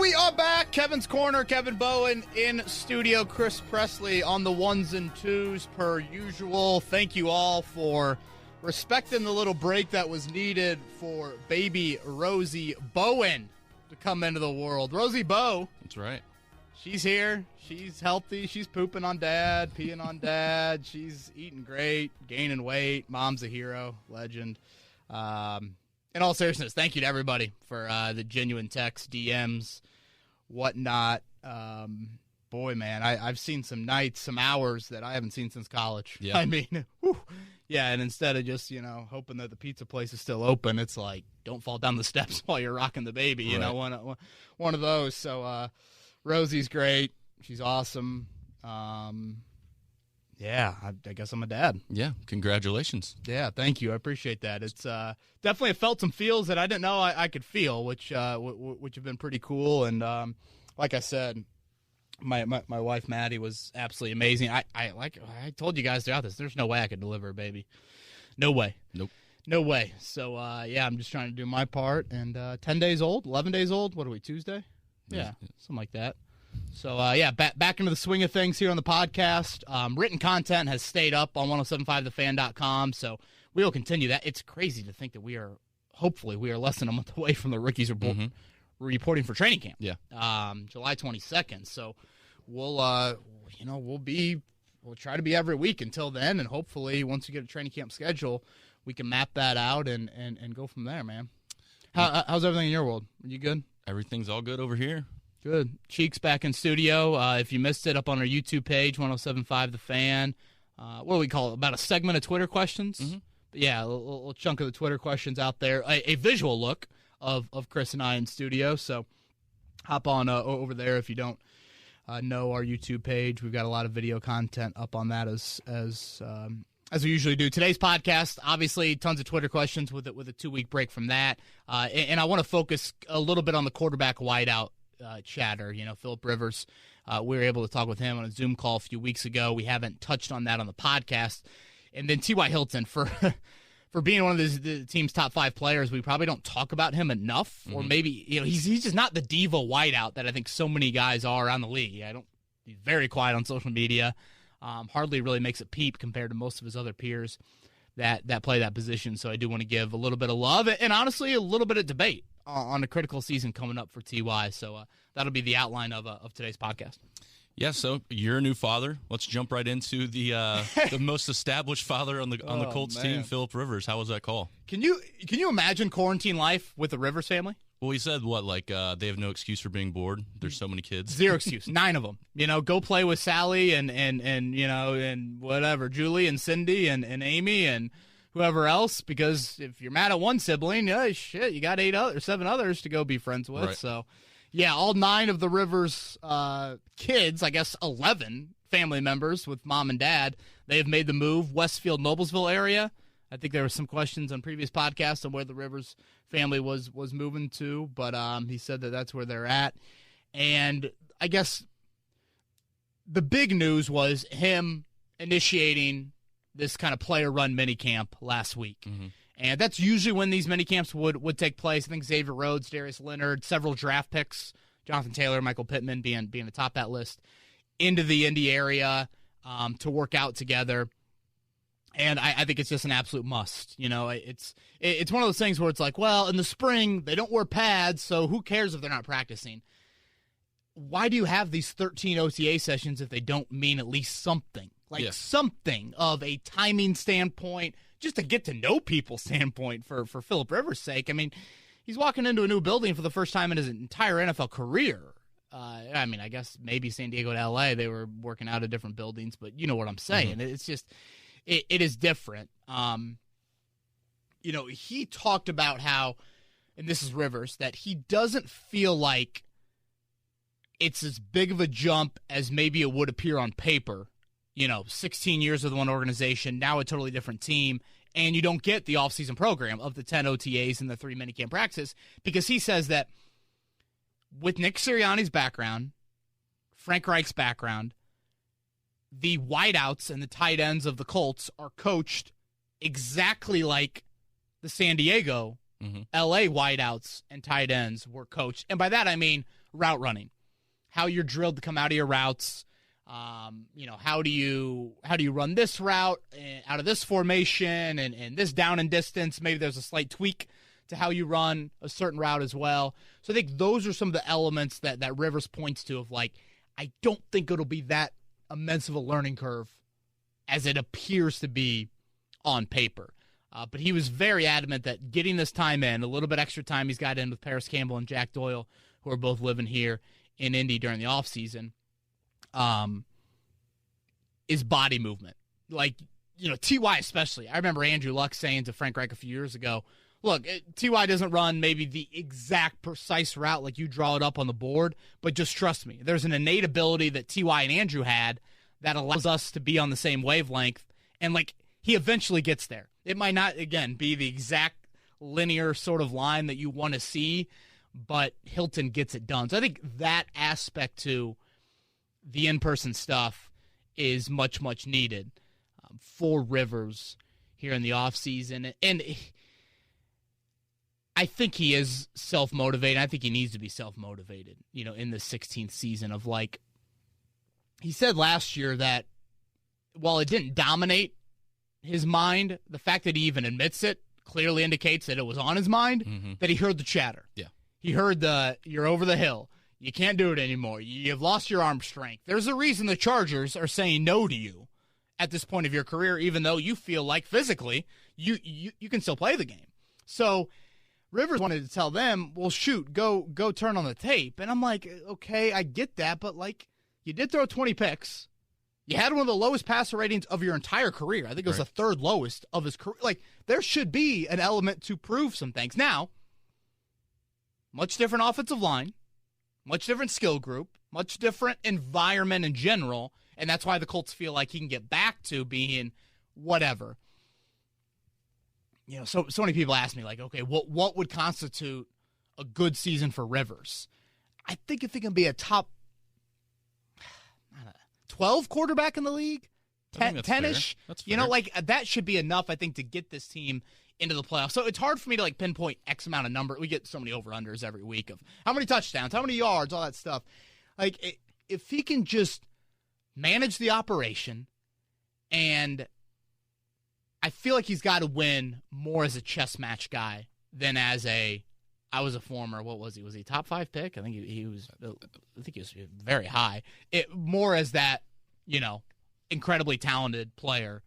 We are back. Kevin's Corner, Kevin Bowen in studio, Chris Presley on the ones and twos per usual. Thank you all for respecting the little break that was needed for baby Rosie Bowen to come into the world. Rosie Bowe. That's right. She's here. She's healthy. She's pooping on dad, peeing on dad. She's eating great, gaining weight. Mom's a hero, legend. In all seriousness, thank you to everybody for the genuine texts, DMs, whatnot. Boy, man, I've seen some nights, some hours that I haven't seen since college. Yeah. I mean, whew. Yeah, and instead of just, hoping that the pizza place is still open, it's like, don't fall down the steps while you're rocking the baby, you know, one of those. So Rosie's great. She's awesome. Yeah, I guess I'm a dad. Yeah, congratulations. Yeah, thank you. I appreciate that. It's definitely felt some feels that I didn't know I could feel, which have been pretty cool. And like I said, my wife Maddie was absolutely amazing. I told you guys throughout this, there's no way I could deliver a baby. No way. Nope. No way. So yeah, I'm just trying to do my part. And 10 days old, 11 days old. What are we, Tuesday? Yeah, something like that. So, yeah, back into the swing of things here on the podcast. Written content has stayed up on 1075thefan.com, so we will continue that. It's crazy to think that hopefully, we are less than a month away from the rookies reporting for training camp. Yeah. July 22nd. So we'll try to be every week until then, and hopefully once we get a training camp schedule, we can map that out and go from there, man. How's everything in your world? Are you good? Everything's all good over here. Good. Cheeks back in studio. If you missed it, up on our YouTube page, 1075 The Fan. What do we call it? About a segment of Twitter questions? Mm-hmm. But yeah, a little chunk of the Twitter questions out there. A visual look of Chris and I in studio. So hop on over there if you don't know our YouTube page. We've got a lot of video content up on that as we usually do. Today's podcast, obviously, tons of Twitter questions with a 2-week break from that. And I want to focus a little bit on the quarterback wideout chatter. Phillip Rivers, we were able to talk with him on a Zoom call a few weeks ago. We haven't touched on that on the podcast. And then T.Y. Hilton, for being one of the team's top 5 players, we probably don't talk about him enough. Mm-hmm. Or maybe, he's just not the diva wideout that I think so many guys are around the league. He's very quiet on social media. Hardly really makes a peep compared to most of his other peers that play that position. So I do want to give a little bit of love and honestly a little bit of debate on a critical season coming up for TY. So that'll be the outline of today's podcast. Yeah, so you're a new father. Let's jump right into the most established father on the Colts team, Phillip Rivers. How was that call? Can you imagine quarantine life with the Rivers family? Well, he said they have no excuse for being bored. There's so many kids. 0 excuse. 9 of them. Go play with Sally and whatever, Julie and Cindy and Amy and whoever else, because if you're mad at one sibling, you got 7 others to go be friends with. Right. So, yeah, all 9 of the Rivers kids, I guess 11 family members with mom and dad, they have made the move. Westfield, Noblesville area. I think there were some questions on previous podcasts on where the Rivers family was moving to, but he said that that's where they're at. And I guess the big news was him initiating this kind of player-run minicamp last week. Mm-hmm. And that's usually when these minicamps would take place. I think Xavier Rhodes, Darius Leonard, several draft picks, Jonathan Taylor, Michael Pittman being atop that list, into the Indy area to work out together. And I think it's just an absolute must. It's one of those things where it's like, well, in the spring, they don't wear pads, so who cares if they're not practicing? Why do you have these 13 OTA sessions if they don't mean at least something? Something of a timing standpoint, just to get to know people standpoint for Phillip Rivers' sake. I mean, he's walking into a new building for the first time in his entire NFL career. I guess maybe San Diego to L.A., they were working out of different buildings, but you know what I'm saying. Mm-hmm. It's just, it is different. He talked about how, and this is Rivers, that he doesn't feel like it's as big of a jump as maybe it would appear on paper. 16 years with one organization, now a totally different team, and you don't get the offseason program of the 10 OTAs and the 3 minicamp practices, because he says that with Nick Sirianni's background, Frank Reich's background, the wideouts and the tight ends of the Colts are coached exactly like the San Diego, LA wideouts and tight ends were coached. And by that I mean route running, how you're drilled to come out of your routes. How do you run this route out of this formation and this down and distance? Maybe there's a slight tweak to how you run a certain route as well. So I think those are some of the elements that Rivers points to of like, I don't think it'll be that immense of a learning curve as it appears to be on paper. But he was very adamant that getting this time in, a little bit extra time he's got in with Paris Campbell and Jack Doyle, who are both living here in Indy during the offseason, is body movement. Like, T.Y. especially. I remember Andrew Luck saying to Frank Reich a few years ago, look, T.Y. doesn't run maybe the exact precise route like you draw it up on the board, but just trust me. There's an innate ability that T.Y. and Andrew had that allows us to be on the same wavelength, and, like, he eventually gets there. It might not, again, be the exact linear sort of line that you want to see, but Hilton gets it done. So I think that aspect to the in-person stuff is much, much needed for Rivers here in the offseason. And I think he is self-motivated. I think he needs to be self-motivated, in the 16th season of, like, he said last year that while it didn't dominate his mind, the fact that he even admits it clearly indicates that it was on his mind, that he heard the chatter. Yeah. He heard you're over the hill. You can't do it anymore. You've lost your arm strength. There's a reason the Chargers are saying no to you at this point of your career, even though you feel like physically you can still play the game. So Rivers wanted to tell them, well, shoot, go turn on the tape. And I'm like, okay, I get that, but, like, you did throw 20 picks. You had one of the lowest passer ratings of your entire career. I think it was the third lowest of his career. Like, there should be an element to prove some things. Now, much different offensive line, much different skill group, much different environment in general, and that's why the Colts feel like he can get back to being whatever. So many people ask me, like, okay, what would constitute a good season for Rivers? I think if he can be a top 12 quarterback in the league, 10-ish, like, that should be enough, I think, to get this team into the playoffs. So it's hard for me to, like, pinpoint X amount of number. We get so many over-unders every week of how many touchdowns, how many yards, all that stuff. Like, if he can just manage the operation, and I feel like he's got to win more as a chess match guy than as I was a former, what was he? Was he a top 5 pick? I think he was very high. More as that, incredibly talented player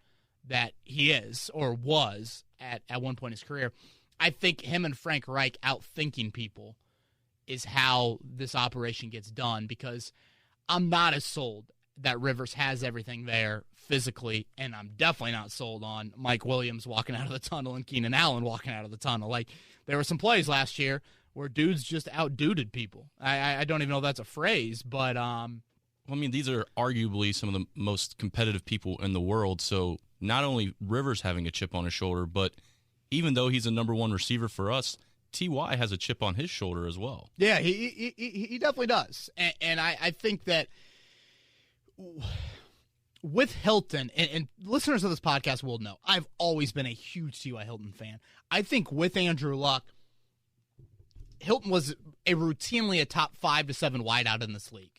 that he is or was at one point in his career. I think him and Frank Reich outthinking people is how this operation gets done, because I'm not as sold that Rivers has everything there physically, and I'm definitely not sold on Mike Williams walking out of the tunnel and Keenan Allen walking out of the tunnel. Like, there were some plays last year where dudes just out-duded people. I don't even know if that's a phrase, but these are arguably some of the most competitive people in the world, so not only Rivers having a chip on his shoulder, but even though he's a number one receiver for us, T.Y. has a chip on his shoulder as well. Yeah, he definitely does. And I think that with Hilton, and listeners of this podcast will know, I've always been a huge T.Y. Hilton fan. I think with Andrew Luck, Hilton was routinely a top 5 to 7 wideout in this league.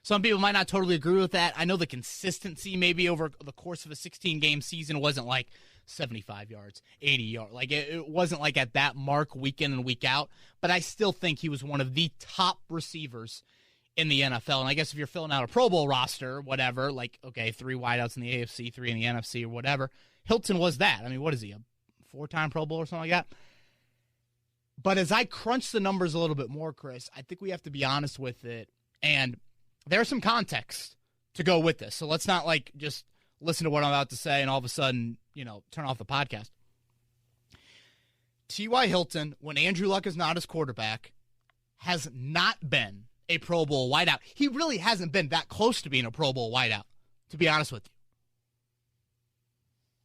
Some people might not totally agree with that. I know the consistency maybe over the course of a 16-game season wasn't like 75 yards, 80 yards. Like, it wasn't like at that mark week in and week out, but I still think he was one of the top receivers in the NFL. And I guess if you're filling out a Pro Bowl roster, whatever, like, okay, 3 wideouts in the AFC, 3 in the NFC or whatever, Hilton was that. I mean, what is he, a 4-time Pro Bowl or something like that? But as I crunch the numbers a little bit more, Chris, I think we have to be honest with it. And there's some context to go with this. So let's not, like, just listen to what I'm about to say and all of a sudden, turn off the podcast. T.Y. Hilton, when Andrew Luck is not his quarterback, has not been a Pro Bowl wideout. He really hasn't been that close to being a Pro Bowl wideout, to be honest with you.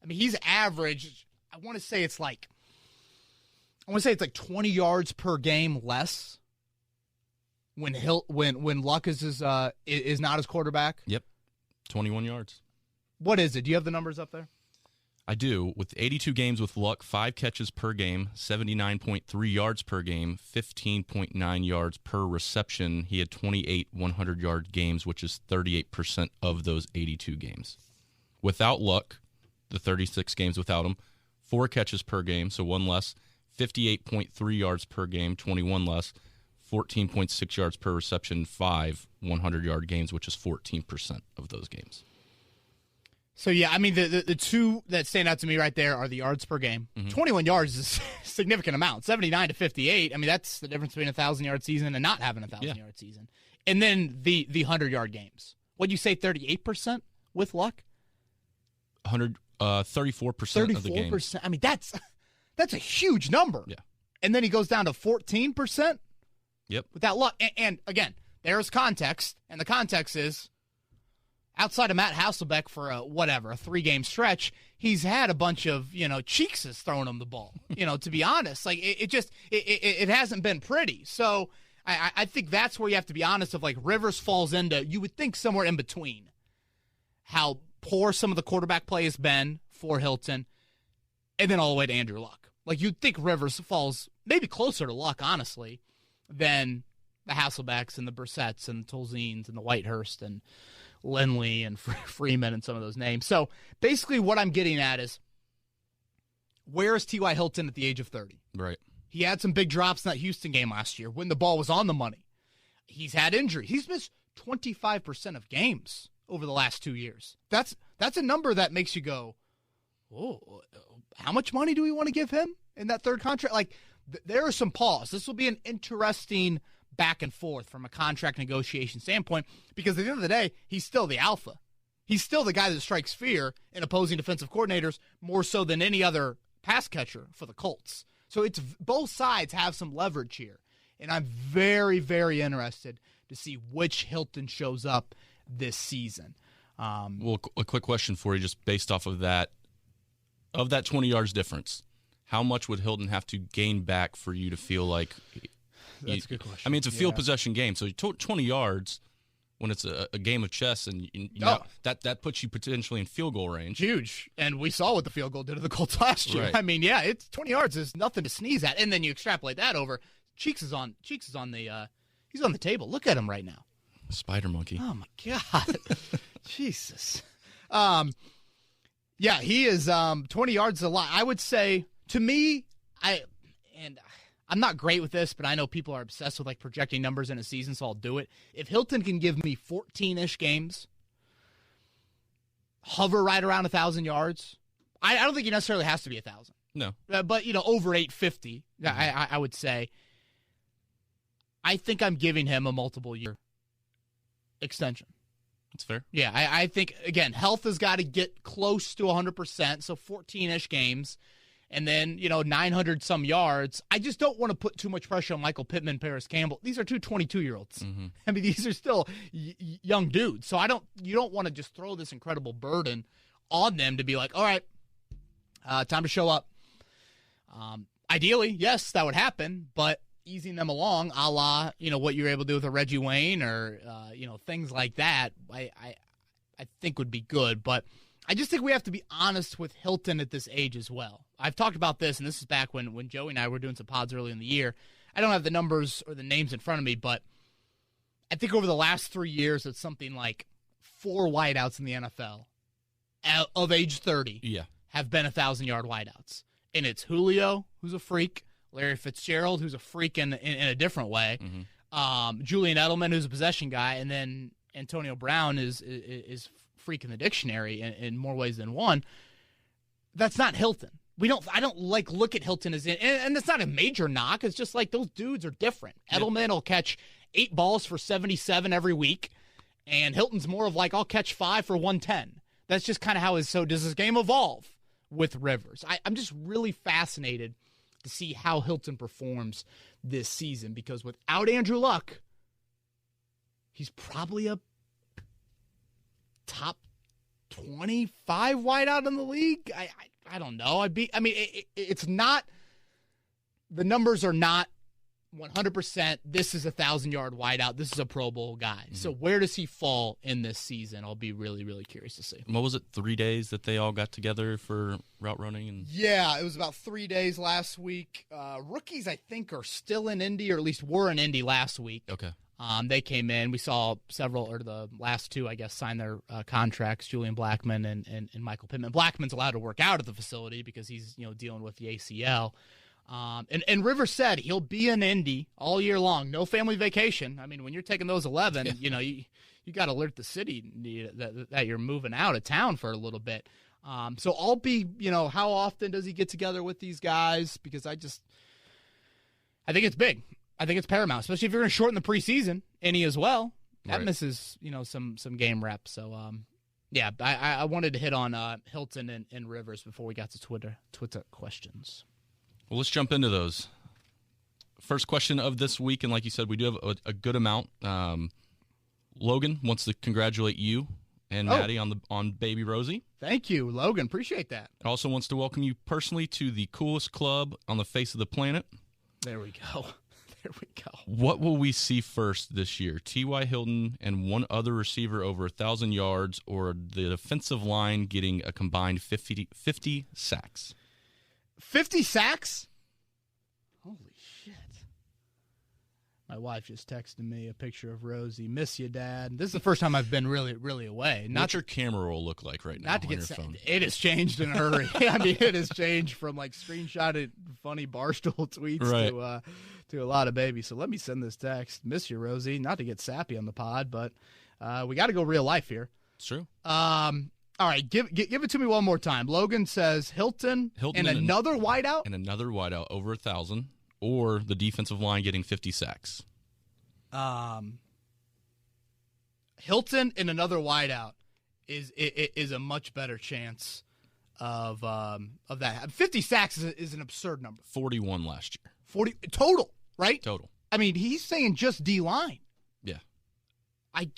I mean, he's averaged, I want to say it's like 20 yards per game less when Luck is not his quarterback. Yep, 21 yards. What is it? Do you have the numbers up there? I do. With 82 games with Luck, 5 catches per game, 79.3 yards per game, 15.9 yards per reception. He had 28 100-yard games, which is 38% of those 82 games. Without Luck, the 36 games without him, 4 catches per game, so 1 less, 58.3 yards per game, 21 less, 14.6 yards per reception, 5 100-yard games, which is 14% of those games. So, yeah, I mean, the two that stand out to me right there are the yards per game. 21 yards is a significant amount. 79 to 58, I mean, that's the difference between a 1,000-yard season and not having a 1,000-yard season. And then the 100-yard games. What'd you say, 38% with Luck? 34% of the games. I mean, that's a huge number. Yeah. And then he goes down to 14%? Yep. Without Luck. And again, there's context, and the context is outside of Matt Hasselbeck for a 3-game stretch, he's had a bunch of, cheeks has thrown him the ball. To be honest, like it hasn't been pretty. So I think that's where you have to be honest of, like, Rivers falls into, you would think, somewhere in between how poor some of the quarterback play has been for Hilton and then all the way to Andrew Luck. Like, you'd think Rivers falls maybe closer to Luck, honestly, than the Hasselbecks and the Brissetts and the Tolzienes and the Whitehurst and Lindley and Freeman and some of those names. So basically what I'm getting at is, where is T.Y. Hilton at the age of 30? Right. He had some big drops in that Houston game last year when the ball was on the money. He's had injury. He's missed 25% of games over the last 2 years. That's a number that makes you go, oh, how much money do we want to give him in that third contract? Like, there are some pause. This will be an interesting back and forth from a contract negotiation standpoint, because at the end of the day, he's still the alpha. He's still the guy that strikes fear in opposing defensive coordinators more so than any other pass catcher for the Colts. So it's both sides have some leverage here, and I'm very, very interested to see which Hilton shows up this season. Well, a quick question for you, just based off of that 20 yards difference, how much would Hilton have to gain back for you to feel like? That's a good question. I mean, it's a field possession game, so 20 yards when it's a game of chess, and that puts you potentially in field goal range. Huge, and we saw what the field goal did to the Colts last year. Right. I mean, yeah, it's 20 yards is nothing to sneeze at, and then you extrapolate that over. Cheeks is on the he's on the table. Look at him right now. Spider monkey. Oh my God, Jesus. Yeah, he is 20 yards a lot. I would say, to me, I'm not great with this, but I know people are obsessed with, like, projecting numbers in a season, so I'll do it. If Hilton can give me 14-ish games, hover right around 1,000 yards, I don't think he necessarily has to be 1,000. No. But, over 850, I would say. I think I'm giving him a multiple-year extension. That's fair. Yeah, I think, again, health has got to get close to 100%, so 14-ish games. And then, 900-some yards. I just don't want to put too much pressure on Michael Pittman, Paris Campbell. These are two 22-year-olds. Mm-hmm. I mean, these are still young dudes. So you don't want to just throw this incredible burden on them to be like, all right, time to show up. Ideally, yes, that would happen, but easing them along, a la, what you're able to do with a Reggie Wayne or, things like that, I think would be good. But I just think we have to be honest with Hilton at this age as well. I've talked about this, and this is back when Joey and I were doing some pods early in the year. I don't have the numbers or the names in front of me, but I think over the last 3 years, it's something like 4 wideouts in the NFL of age 30 have been 1,000-yard wideouts. And it's Julio, who's a freak, Larry Fitzgerald, who's a freak in a different way, Julian Edelman, who's a possession guy, and then Antonio Brown is freak in the dictionary in more ways than one. That's not Hilton. I don't look at Hilton as and it's not a major knock. It's just like those dudes are different. Edelman will catch 8 balls for 77 every week, and Hilton's more of like, I'll catch 5 for 110. That's just kind of how so does this game evolve with Rivers. I'm just really fascinated to see how Hilton performs this season, because without Andrew Luck, he's probably a top 25 wideout in the league. I don't know. It's not, the numbers are not 100%, this is a 1,000-yard wideout. This is a Pro Bowl guy. Mm-hmm. So where does he fall in this season? I'll be really, really curious to see. What was it, 3 days that they all got together for route running? Yeah, it was about 3 days last week. Rookies, I think, are still in Indy, or at least were in Indy last week. Okay. They came in. We saw several, or the last two, I guess, sign their contracts, Julian Blackmon and Michael Pittman. Blackman's allowed to work out at the facility because he's dealing with the ACL. And Rivers said he'll be in Indy all year long, no family vacation. I mean, when you're taking those 11, you got to alert the city that you're moving out of town for a little bit. So I'll be, how often does he get together with these guys? Because I think it's big. I think it's paramount, especially if you're going to shorten the preseason, Indy as well. That misses, some game reps. So, I wanted to hit on Hilton and Rivers before we got to Twitter questions. Well, let's jump into those. First question of this week, and like you said, we do have a good amount. Logan wants to congratulate you and Maddie on baby Rosie. Thank you, Logan. Appreciate that. Also wants to welcome you personally to the coolest club on the face of the planet. There we go. There we go. What will we see first this year? T.Y. Hilton and one other receiver over 1,000 yards, or the defensive line getting a combined 50 sacks? 50 sacks? Holy shit. My wife just texted me a picture of Rosie. Miss you, Dad. This is the first time I've been really, really away. What's your camera roll look like right now on your phone? It has changed in a hurry. I mean, it has changed from screenshotted funny Barstool tweets to a lot of babies. So let me send this text. Miss you, Rosie. Not to get sappy on the pod, but we got to go real life here. It's true. All right, give it to me one more time. Logan says Hilton and another wideout? And another wideout over 1,000, or the defensive line getting 50 sacks. Hilton and another wideout is a much better chance of that. 50 sacks is an absurd number. 41 last year. 40 total, right? Total. I mean, he's saying just D-line. Yeah. I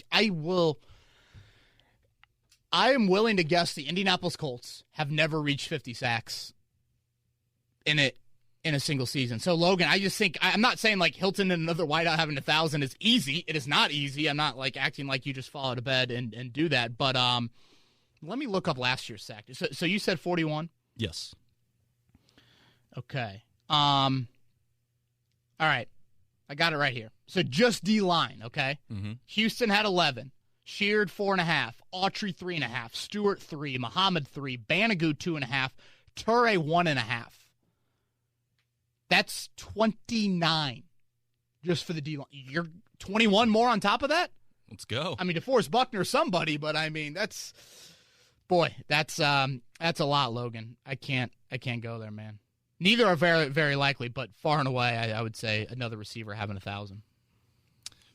am willing to guess the Indianapolis Colts have never reached 50 sacks in a single season. So, Logan, I just think – I'm not saying, Hilton and another wideout having 1,000 is easy. It is not easy. I'm not, acting like you just fall out of bed and do that. But let me look up last year's sack. So you said 41? Yes. Okay. All right. I got it right here. So just D-line, okay? Mm-hmm. Houston had 11. Sheard 4.5, Autry 3.5, Stewart 3, Muhammad 3, Banagoo 2.5, Toure 1.5. That's 29 just for the D line. You're 21 more on top of that? Let's go. I mean, DeForest Buckner somebody, but I mean that's a lot, Logan. I can't go there, man. Neither are very, very likely, but far and away, I would say another receiver having 1,000.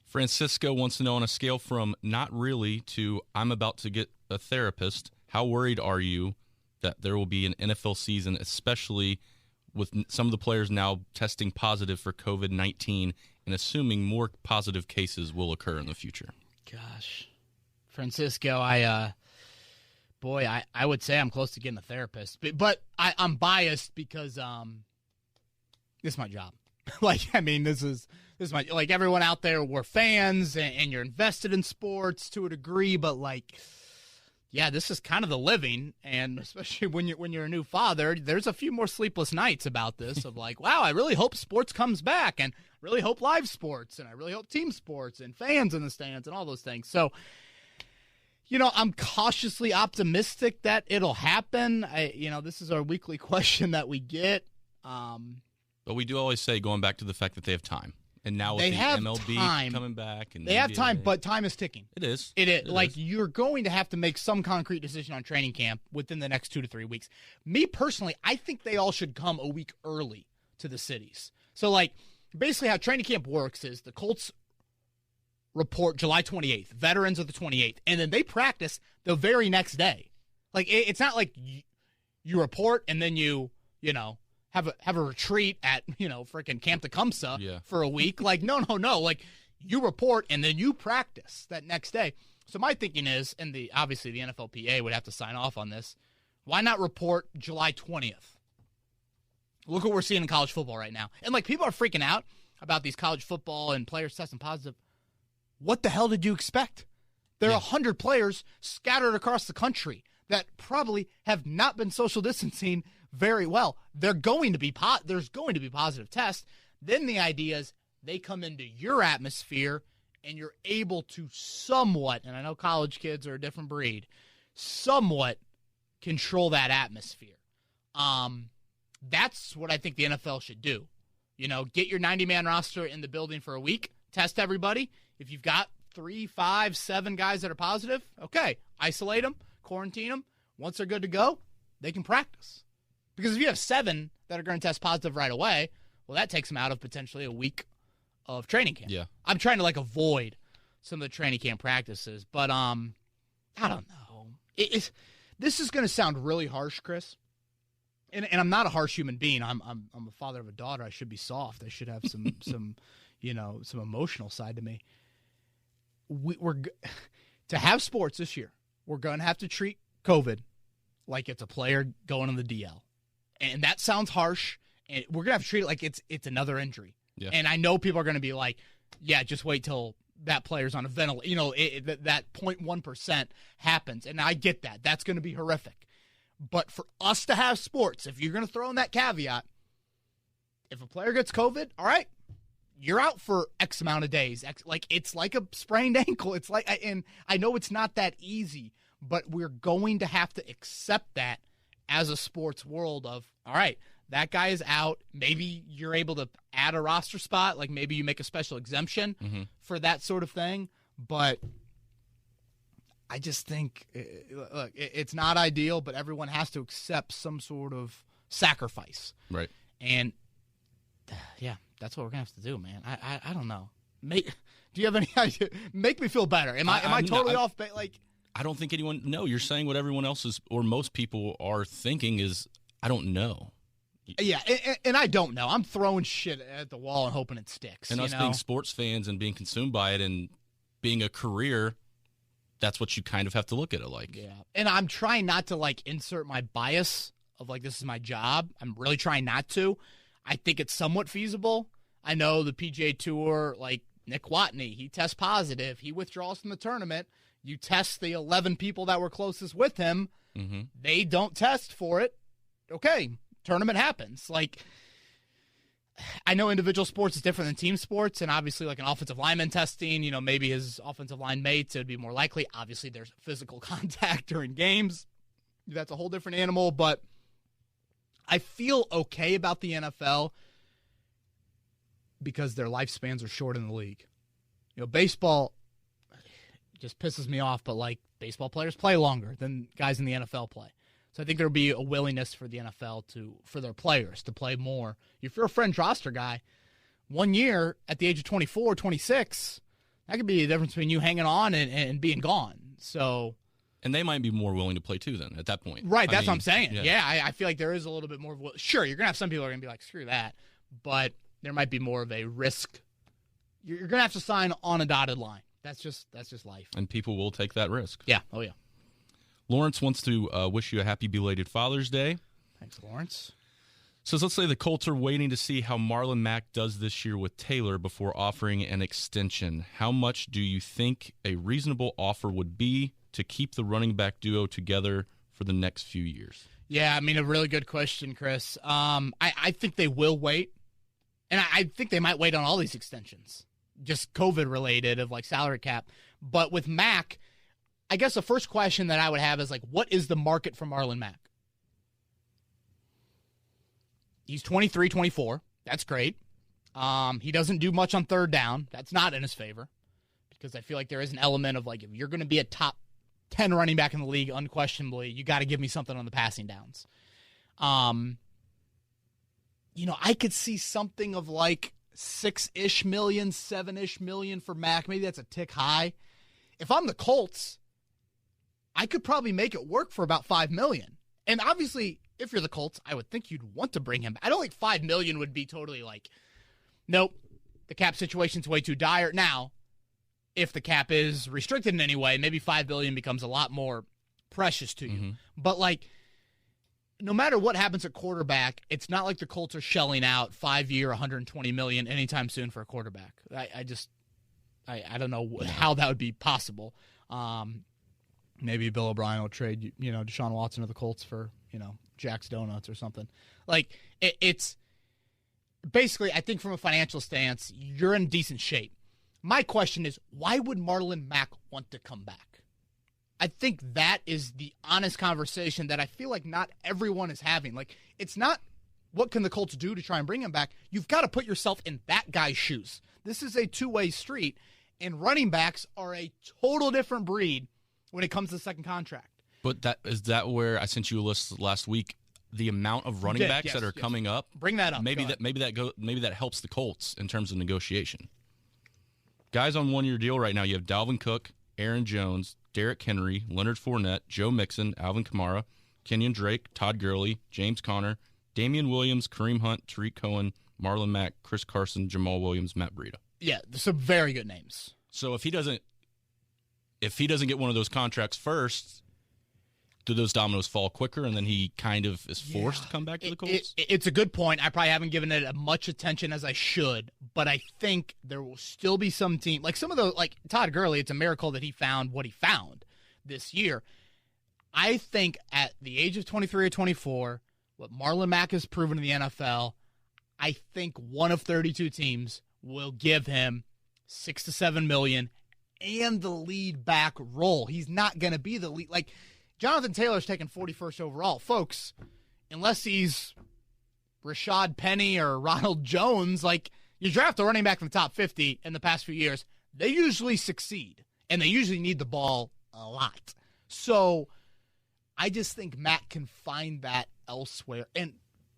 Francisco wants to know, on a scale from not really to I'm about to get a therapist, how worried are you that there will be an NFL season, especially with some of the players now testing positive for COVID-19 and assuming more positive cases will occur in the future? Gosh. Francisco, I would say I'm close to getting a therapist, but I'm biased because this is my job. This is my, everyone out there, we're fans and you're invested in sports to a degree, but this is kind of the living, and especially when you're a new father, there's a few more sleepless nights about this of wow, I really hope sports comes back, and really hope live sports, and I really hope team sports and fans in the stands and all those things. So, I'm cautiously optimistic that it'll happen. This is our weekly question that we get. But we do always say, going back to the fact that they have time. And now with the MLB coming back. And they have time, but time is ticking. It is. It is. You're going to have to make some concrete decision on training camp within the next 2 to 3 weeks. Me, personally, I think they all should come a week early to the cities. So, basically how training camp works is the Colts report July 28th. Veterans are the 28th. And then they practice the very next day. It's not like you report and then you have a retreat at, freaking Camp Tecumseh for a week. No. You report and then you practice that next day. So my thinking is, and obviously the NFLPA would have to sign off on this, why not report July 20th? Look what we're seeing in college football right now. And, people are freaking out about these college football and players testing positive. What the hell did you expect? There are 100 players scattered across the country that probably have not been social distancing very well. There's going to be positive tests. Then the idea is they come into your atmosphere and you're able to somewhat, and I know college kids are a different breed, somewhat control that atmosphere. That's what I think the NFL should do. Get your 90-man roster in the building for a week, test everybody. If you've got 3, 5, 7 guys that are positive, okay, isolate them, quarantine them. Once they're good to go, they can practice. Because if you have 7 that are going to test positive right away, well, that takes them out of potentially a week of training camp. Yeah. I'm trying to avoid some of the training camp practices, but I don't know. This is going to sound really harsh, Chris. And I'm not a harsh human being. I'm a father of a daughter. I should be soft. I should have some emotional side to me. We're to have sports this year, we're going to have to treat COVID like it's a player going on the DL. And that sounds harsh. And we're going to have to treat it like it's another injury. Yeah. And I know people are going to be like, yeah, just wait till that player's on a ventilator. That 0.1% happens. And I get that. That's going to be horrific. But for us to have sports, if you're going to throw in that caveat, if a player gets COVID, all right, you're out for X amount of days. It's like a sprained ankle. And I know it's not that easy, but we're going to have to accept that as a sports world of, all right, that guy is out. Maybe you're able to add a roster spot. Maybe you make a special exemption for that sort of thing. But I just think, look, it's not ideal, but everyone has to accept some sort of sacrifice. Right. And, yeah, that's what we're going to have to do, man. I don't know. Do you have any idea? Make me feel better. Am I totally off? I don't think anyone – no, you're saying what everyone else is or most people are thinking is, I don't know. Yeah, and I don't know. I'm throwing shit at the wall and hoping it sticks. And us being sports fans and being consumed by it and being a career, that's what you kind of have to look at it like. Yeah, and I'm trying not to, insert my bias of, this is my job. I'm really trying not to. I think it's somewhat feasible. I know the PGA Tour, Nick Watney, he tests positive. He withdraws from the tournament. You test the 11 people that were closest with him. Mm-hmm. They don't test for it. Okay, tournament happens. I know individual sports is different than team sports, and obviously an offensive lineman testing, maybe his offensive line mates, it would be more likely. Obviously, there's physical contact during games. That's a whole different animal, but I feel okay about the NFL because their lifespans are short in the league. Baseball just pisses me off, but baseball players play longer than guys in the NFL play. So I think there'll be a willingness for the NFL for their players to play more. If you're a fringe roster guy, 1 year at the age of 24, 26, that could be the difference between you hanging on and being gone. So, and they might be more willing to play too then at that point. Right, that's what I'm saying. Yeah, I feel like there is a little bit more of sure, you're going to have some people who are going to be like, screw that, but there might be more of a risk. You're going to have to sign on a dotted line. That's just life. And people will take that risk. Yeah, oh yeah. Lawrence wants to wish you a happy belated Father's Day. Thanks, Lawrence. Says, let's say the Colts are waiting to see how Marlon Mack does this year with Taylor before offering an extension. How much do you think a reasonable offer would be to keep the running back duo together for the next few years? Yeah, a really good question, Chris. I think they will wait, and I think they might wait on all these extensions, just COVID-related of salary cap. But with Mack, I guess the first question that I would have is, what is the market for Marlon Mack? He's 23, 24. That's great. He doesn't do much on third down. That's not in his favor because I feel like there is an element of, if you're going to be a top 10 running back in the league, unquestionably, you got to give me something on the passing downs. I could see something of 6-ish million, 7-ish million for Mack. Maybe that's a tick high. If I'm the Colts, I could probably make it work for about $5 million. And obviously, if you're the Colts, I would think you'd want to bring him. I don't think $5 million would be totally nope, the cap situation's way too dire. Now, if the cap is restricted in any way, maybe $5 billion becomes a lot more precious to you. Mm-hmm. But no matter what happens at quarterback, it's not like the Colts are shelling out 5-year, $120 million anytime soon for a quarterback. I don't know how that would be possible. Maybe Bill O'Brien will trade, Deshaun Watson to the Colts for, Jack's Donuts or something. Like, it's basically, I think from a financial stance, you're in decent shape. My question is, why would Marlon Mack want to come back? I think that is the honest conversation that I feel like not everyone is having. Like, it's not what can the Colts do to try and bring him back. You've got to put yourself in that guy's shoes. This is a two-way street, and running backs are a total different breed when it comes to the second contract. But is that where I sent you a list last week? The amount of running backs that are coming up. Bring that up. Maybe that helps the Colts in terms of negotiation. Guys on one-year deal right now. You have Dalvin Cook, Aaron Jones, Derrick Henry, Leonard Fournette, Joe Mixon, Alvin Kamara, Kenyon Drake, Todd Gurley, James Conner, Damian Williams, Kareem Hunt, Tariq Cohen, Marlon Mack, Chris Carson, Jamal Williams, Matt Breida. Yeah, some very good names. So if he doesn't get one of those contracts first, do those dominoes fall quicker, and then he kind of is forced to come back to the Colts? It's a good point. I probably haven't given it as much attention as I should, but I think there will still be some team, like some of those, like Todd Gurley, it's a miracle that he found what he found this year. I think at the age of 23 or 24, what Marlon Mack has proven in the NFL, I think one of 32 teams will give him $6 to $7 million and the lead back role. He's not going to be the lead. Like, Jonathan Taylor's taken 41st overall. Folks, unless he's Rashad Penny or Ronald Jones, like, you draft a running back from the top 50 in the past few years, they usually succeed, and they usually need the ball a lot. So I just think Matt can find that elsewhere, and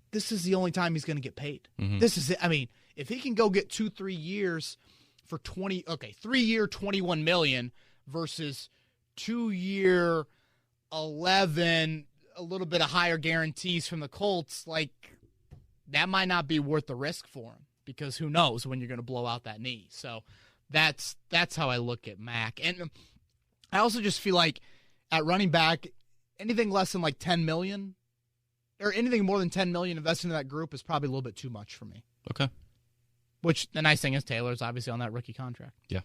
this is the only time he's going to get paid. Mm-hmm. This is it. I mean, if he can go get 2-3 years for 3-year, $21 million versus 2-year, 11, a little bit of higher guarantees from the Colts, like, that might not be worth the risk for him, because who knows when you're going to blow out that knee. So that's how I look at Mack. And I also just feel like at running back, anything less than like $10 million or anything more than $10 million invested in that group is probably a little bit too much for me. Okay. Which the nice thing is Taylor's obviously on that rookie contract. Yeah.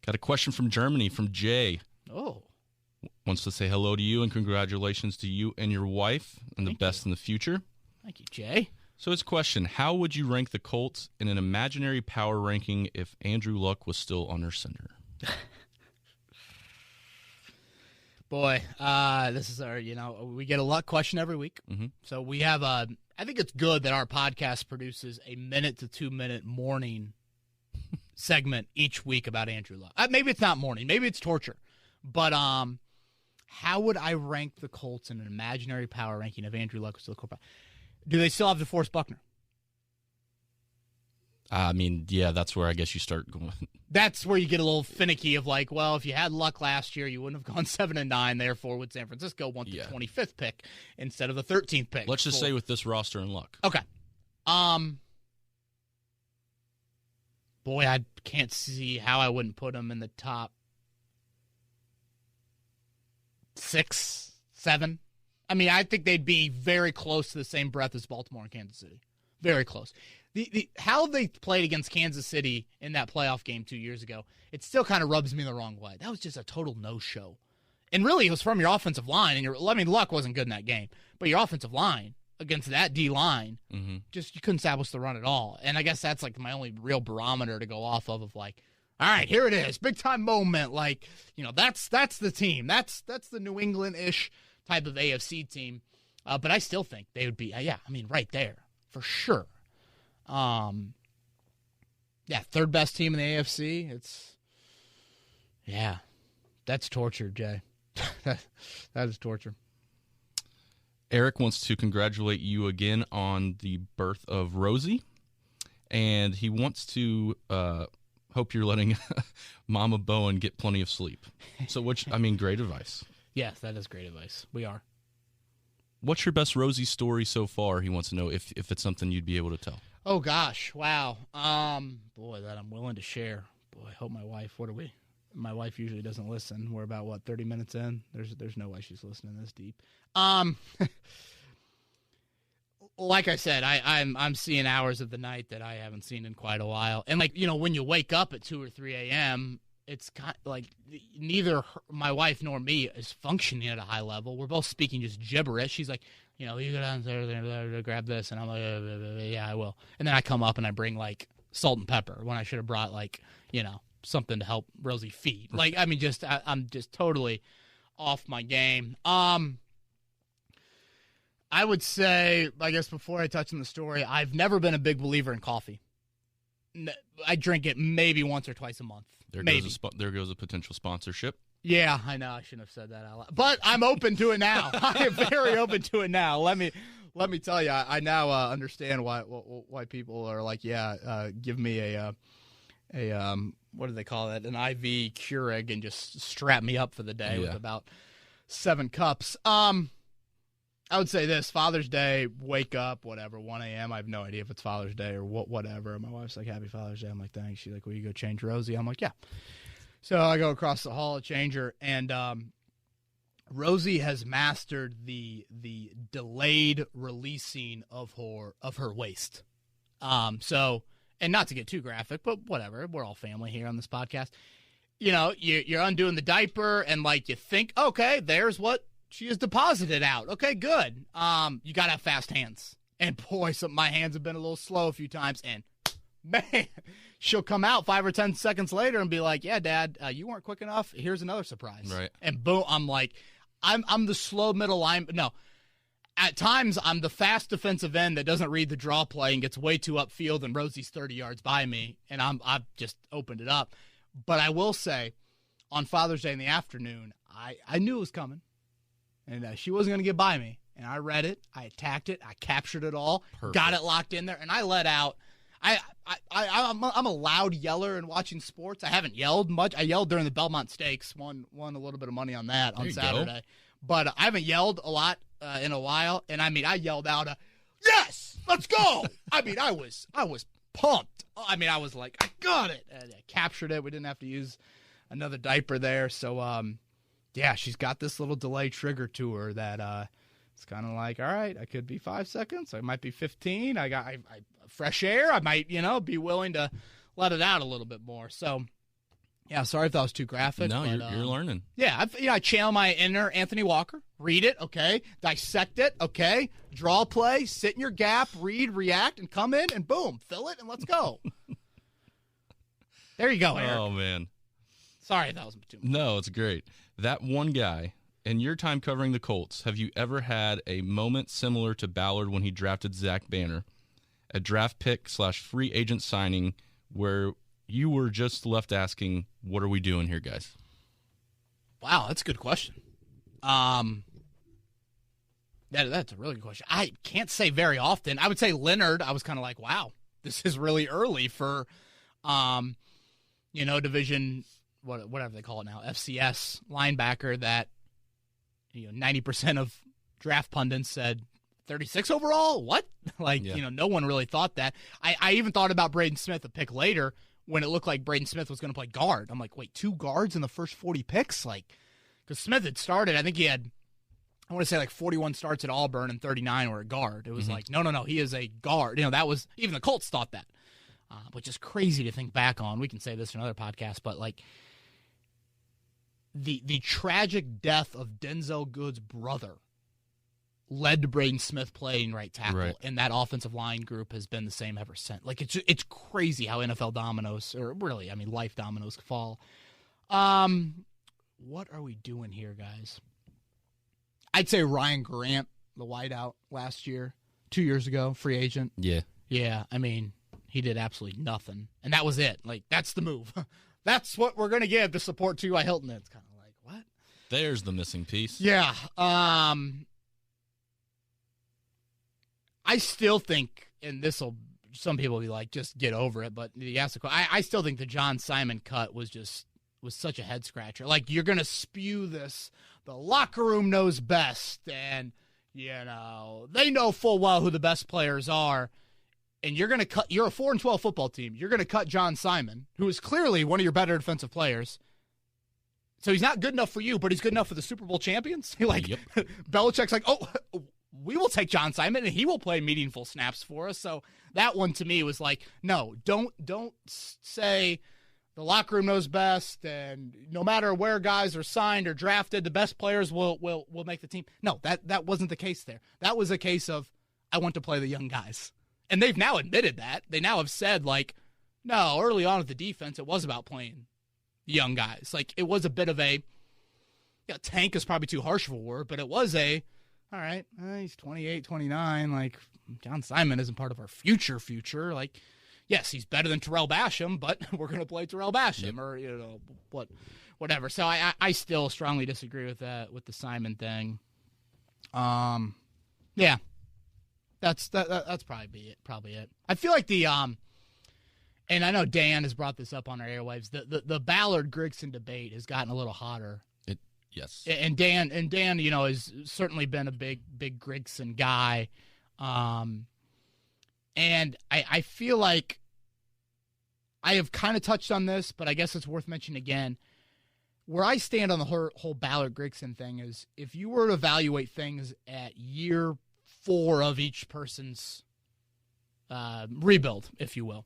Got a question from Germany from Jay. Oh. Wants to say hello to you and congratulations to you and your wife and the best in the future. Thank you, Jay. So his question, how would you rank the Colts in an imaginary power ranking if Andrew Luck was still under center? Boy, this is our, we get a Luck question every week. Mm-hmm. So we have I think it's good that our podcast produces a 1 to 2 minute morning segment each week about Andrew Luck. Maybe it's not morning. Maybe it's torture. But how would I rank the Colts in an imaginary power ranking if Andrew Luck was still the quarterback? Do they still have DeForest Buckner? I mean, yeah, that's where I guess you start going. That's where you get a little finicky of like, well, if you had Luck last year, you wouldn't have gone 7-9. Therefore, would San Francisco want the 25th pick instead of the 13th pick? Let's just say with this roster and Luck. Okay. Boy, I can't see how I wouldn't put him in the top 6, 7. I mean, I think they'd be very close to the same breadth as Baltimore and Kansas City. Very close. The how they played against Kansas City in that playoff game 2 years ago, it still kind of rubs me the wrong way. That was just a total no-show. And really, it was from your offensive line. And Luck wasn't good in that game. But your offensive line against that D-line, just you couldn't establish the run at all. And I guess that's like my only real barometer to go off of like, all right, here it is, big-time moment. Like, that's the team. That's the New England-ish type of AFC team. But I still think they would be, right there for sure. Third best team in the AFC. That's torture, Jay. that is torture. Eric wants to congratulate you again on the birth of Rosie, and he wants to hope you're letting Mama Bowen get plenty of sleep. So, great advice. Yes, that is great advice. We are. What's your best Rosie story so far? He wants to know if it's something you'd be able to tell. Oh, gosh. Wow. Boy, that I'm willing to share. Boy, I hope my wife, what are we? My wife usually doesn't listen. We're about 30 minutes in. There's no way she's listening this deep. Like I said, I'm seeing hours of the night that I haven't seen in quite a while. And when you wake up at 2 or 3 a.m., it's kind of like neither my wife nor me is functioning at a high level. We're both speaking just gibberish. She's like, you go downstairs and grab this, and I'm like, yeah, I will. And then I come up and I bring salt and pepper when I should have brought something to help Rosie feed. I'm just totally off my game. I would say, I guess before I touch on the story, I've never been a big believer in coffee. I drink it maybe once or twice a month. There goes a potential sponsorship. Yeah, I know. I shouldn't have said that out loud. But I'm open to it now. I am very open to it now. Let me tell you, I now understand why people are like, give me a what do they call that? An IV Keurig and just strap me up for the day with about 7 cups. I would say this, Father's Day, wake up, 1 a.m. I have no idea if it's Father's Day or whatever. My wife's like, Happy Father's Day. I'm like, thanks. She's like, will you go change Rosie? I'm like, yeah. So I go across the hall to change her, and Rosie has mastered the delayed releasing of her waist. So, and not to get too graphic, but whatever. We're all family here on this podcast. You're undoing the diaper, and you think, okay, there's what she has deposited out. Okay, good. You got to have fast hands. And boy, my hands have been a little slow a few times. And man, she'll come out 5 or 10 seconds later and be like, yeah, Dad, you weren't quick enough. Here's another surprise. Right. And boom, I'm like, I'm the slow middle line. No, at times I'm the fast defensive end that doesn't read the draw play and gets way too upfield, and Rosie's 30 yards by me, and I've just opened it up. But I will say, on Father's Day in the afternoon, I knew it was coming. And she wasn't going to get by me. And I read it. I attacked it. I captured it all. Perfect. Got it locked in there. And I let out. I'm a loud yeller in watching sports. I haven't yelled much. I yelled during the Belmont Stakes. Won a little bit of money on that on Saturday. Go. But I haven't yelled a lot in a while. And, I yelled out, yes, let's go. I was pumped. I was like, I got it. And I captured it. We didn't have to use another diaper there. So, yeah, she's got this little delay trigger to her that it's kind of like, all right, I could be 5 seconds. I might be 15. I got fresh air. I might, be willing to let it out a little bit more. So, yeah, sorry if that was too graphic. No, but, you're learning. Yeah, I channel my inner Anthony Walker. Read it, okay. Dissect it, okay. Draw play, sit in your gap, read, react, and come in, and boom, fill it, and let's go. There you go, Eric. Oh, man. Sorry if that was too much. No, it's great. That one guy, in your time covering the Colts, have you ever had a moment similar to Ballard when he drafted Zach Banner, a draft pick / free agent signing where you were just left asking, what are we doing here, guys? Wow, that's a good question. That's a really good question. I can't say very often. I would say Leonard, I was kind of like, wow, this is really early for, division – whatever they call it now, FCS linebacker that 90% of draft pundits said 36 overall. What? No one really thought that. I even thought about Braden Smith a pick later when it looked like Braden Smith was going to play guard. I'm like, wait, 2 guards in the first 40 picks? Because Smith had started, I think he had, I want to say 41 starts at Auburn and 39 were a guard. It was no, he is a guard. That was, even the Colts thought that, which is crazy to think back on. We can say this in another podcast, but the tragic death of Denzel Good's brother led to Braden Smith playing right tackle, and that offensive line group has been the same ever since. It's crazy how NFL dominoes, or really, life dominoes fall. What are we doing here, guys? I'd say Ryan Grant, the wideout last year, 2 years ago, free agent. Yeah. Yeah, he did absolutely nothing, and that was it. That's the move. That's what we're going to give to support TY Hilton. It's kind of like, what? There's the missing piece. Yeah. I still think, and some people will be like, just get over it, but I still think the John Simon cut was such a head scratcher. You're going to spew this, the locker room knows best, and, they know full well who the best players are. And you're going to you're a 4-12 football team. You're going to cut John Simon, who is clearly one of your better defensive players, So he's not good enough for you, but he's good enough for the Super Bowl champions? Yep. Belichick's like, oh, we will take John Simon, and he will play meaningful snaps for us. So that one to me was like, no, don't say the locker room knows best, and no matter where guys are signed or drafted, the best players will make the team. No, that wasn't the case there. That was a case of, I want to play the young guys. And they've now admitted that. They now have said, like, no, early on with the defense, it was about playing young guys. Like, it was a bit of a, tank is probably too harsh of a word, but it was a, all right, he's 28, 29. Like, John Simon isn't part of our future. Like, yes, he's better than Terrell Basham, but we're going to play Terrell Basham or, whatever. So I still strongly disagree with that, with the Simon thing. Yeah, that's probably it. I feel like and I know Dan has brought this up on our airwaves. The Ballard Grigson debate has gotten a little hotter. Yes. And Dan, has certainly been a big Grigson guy. And I feel like I have kind of touched on this, but I guess it's worth mentioning again. Where I stand on the whole Ballard Grigson thing is, if you were to evaluate things at year 4 of each person's rebuild, if you will,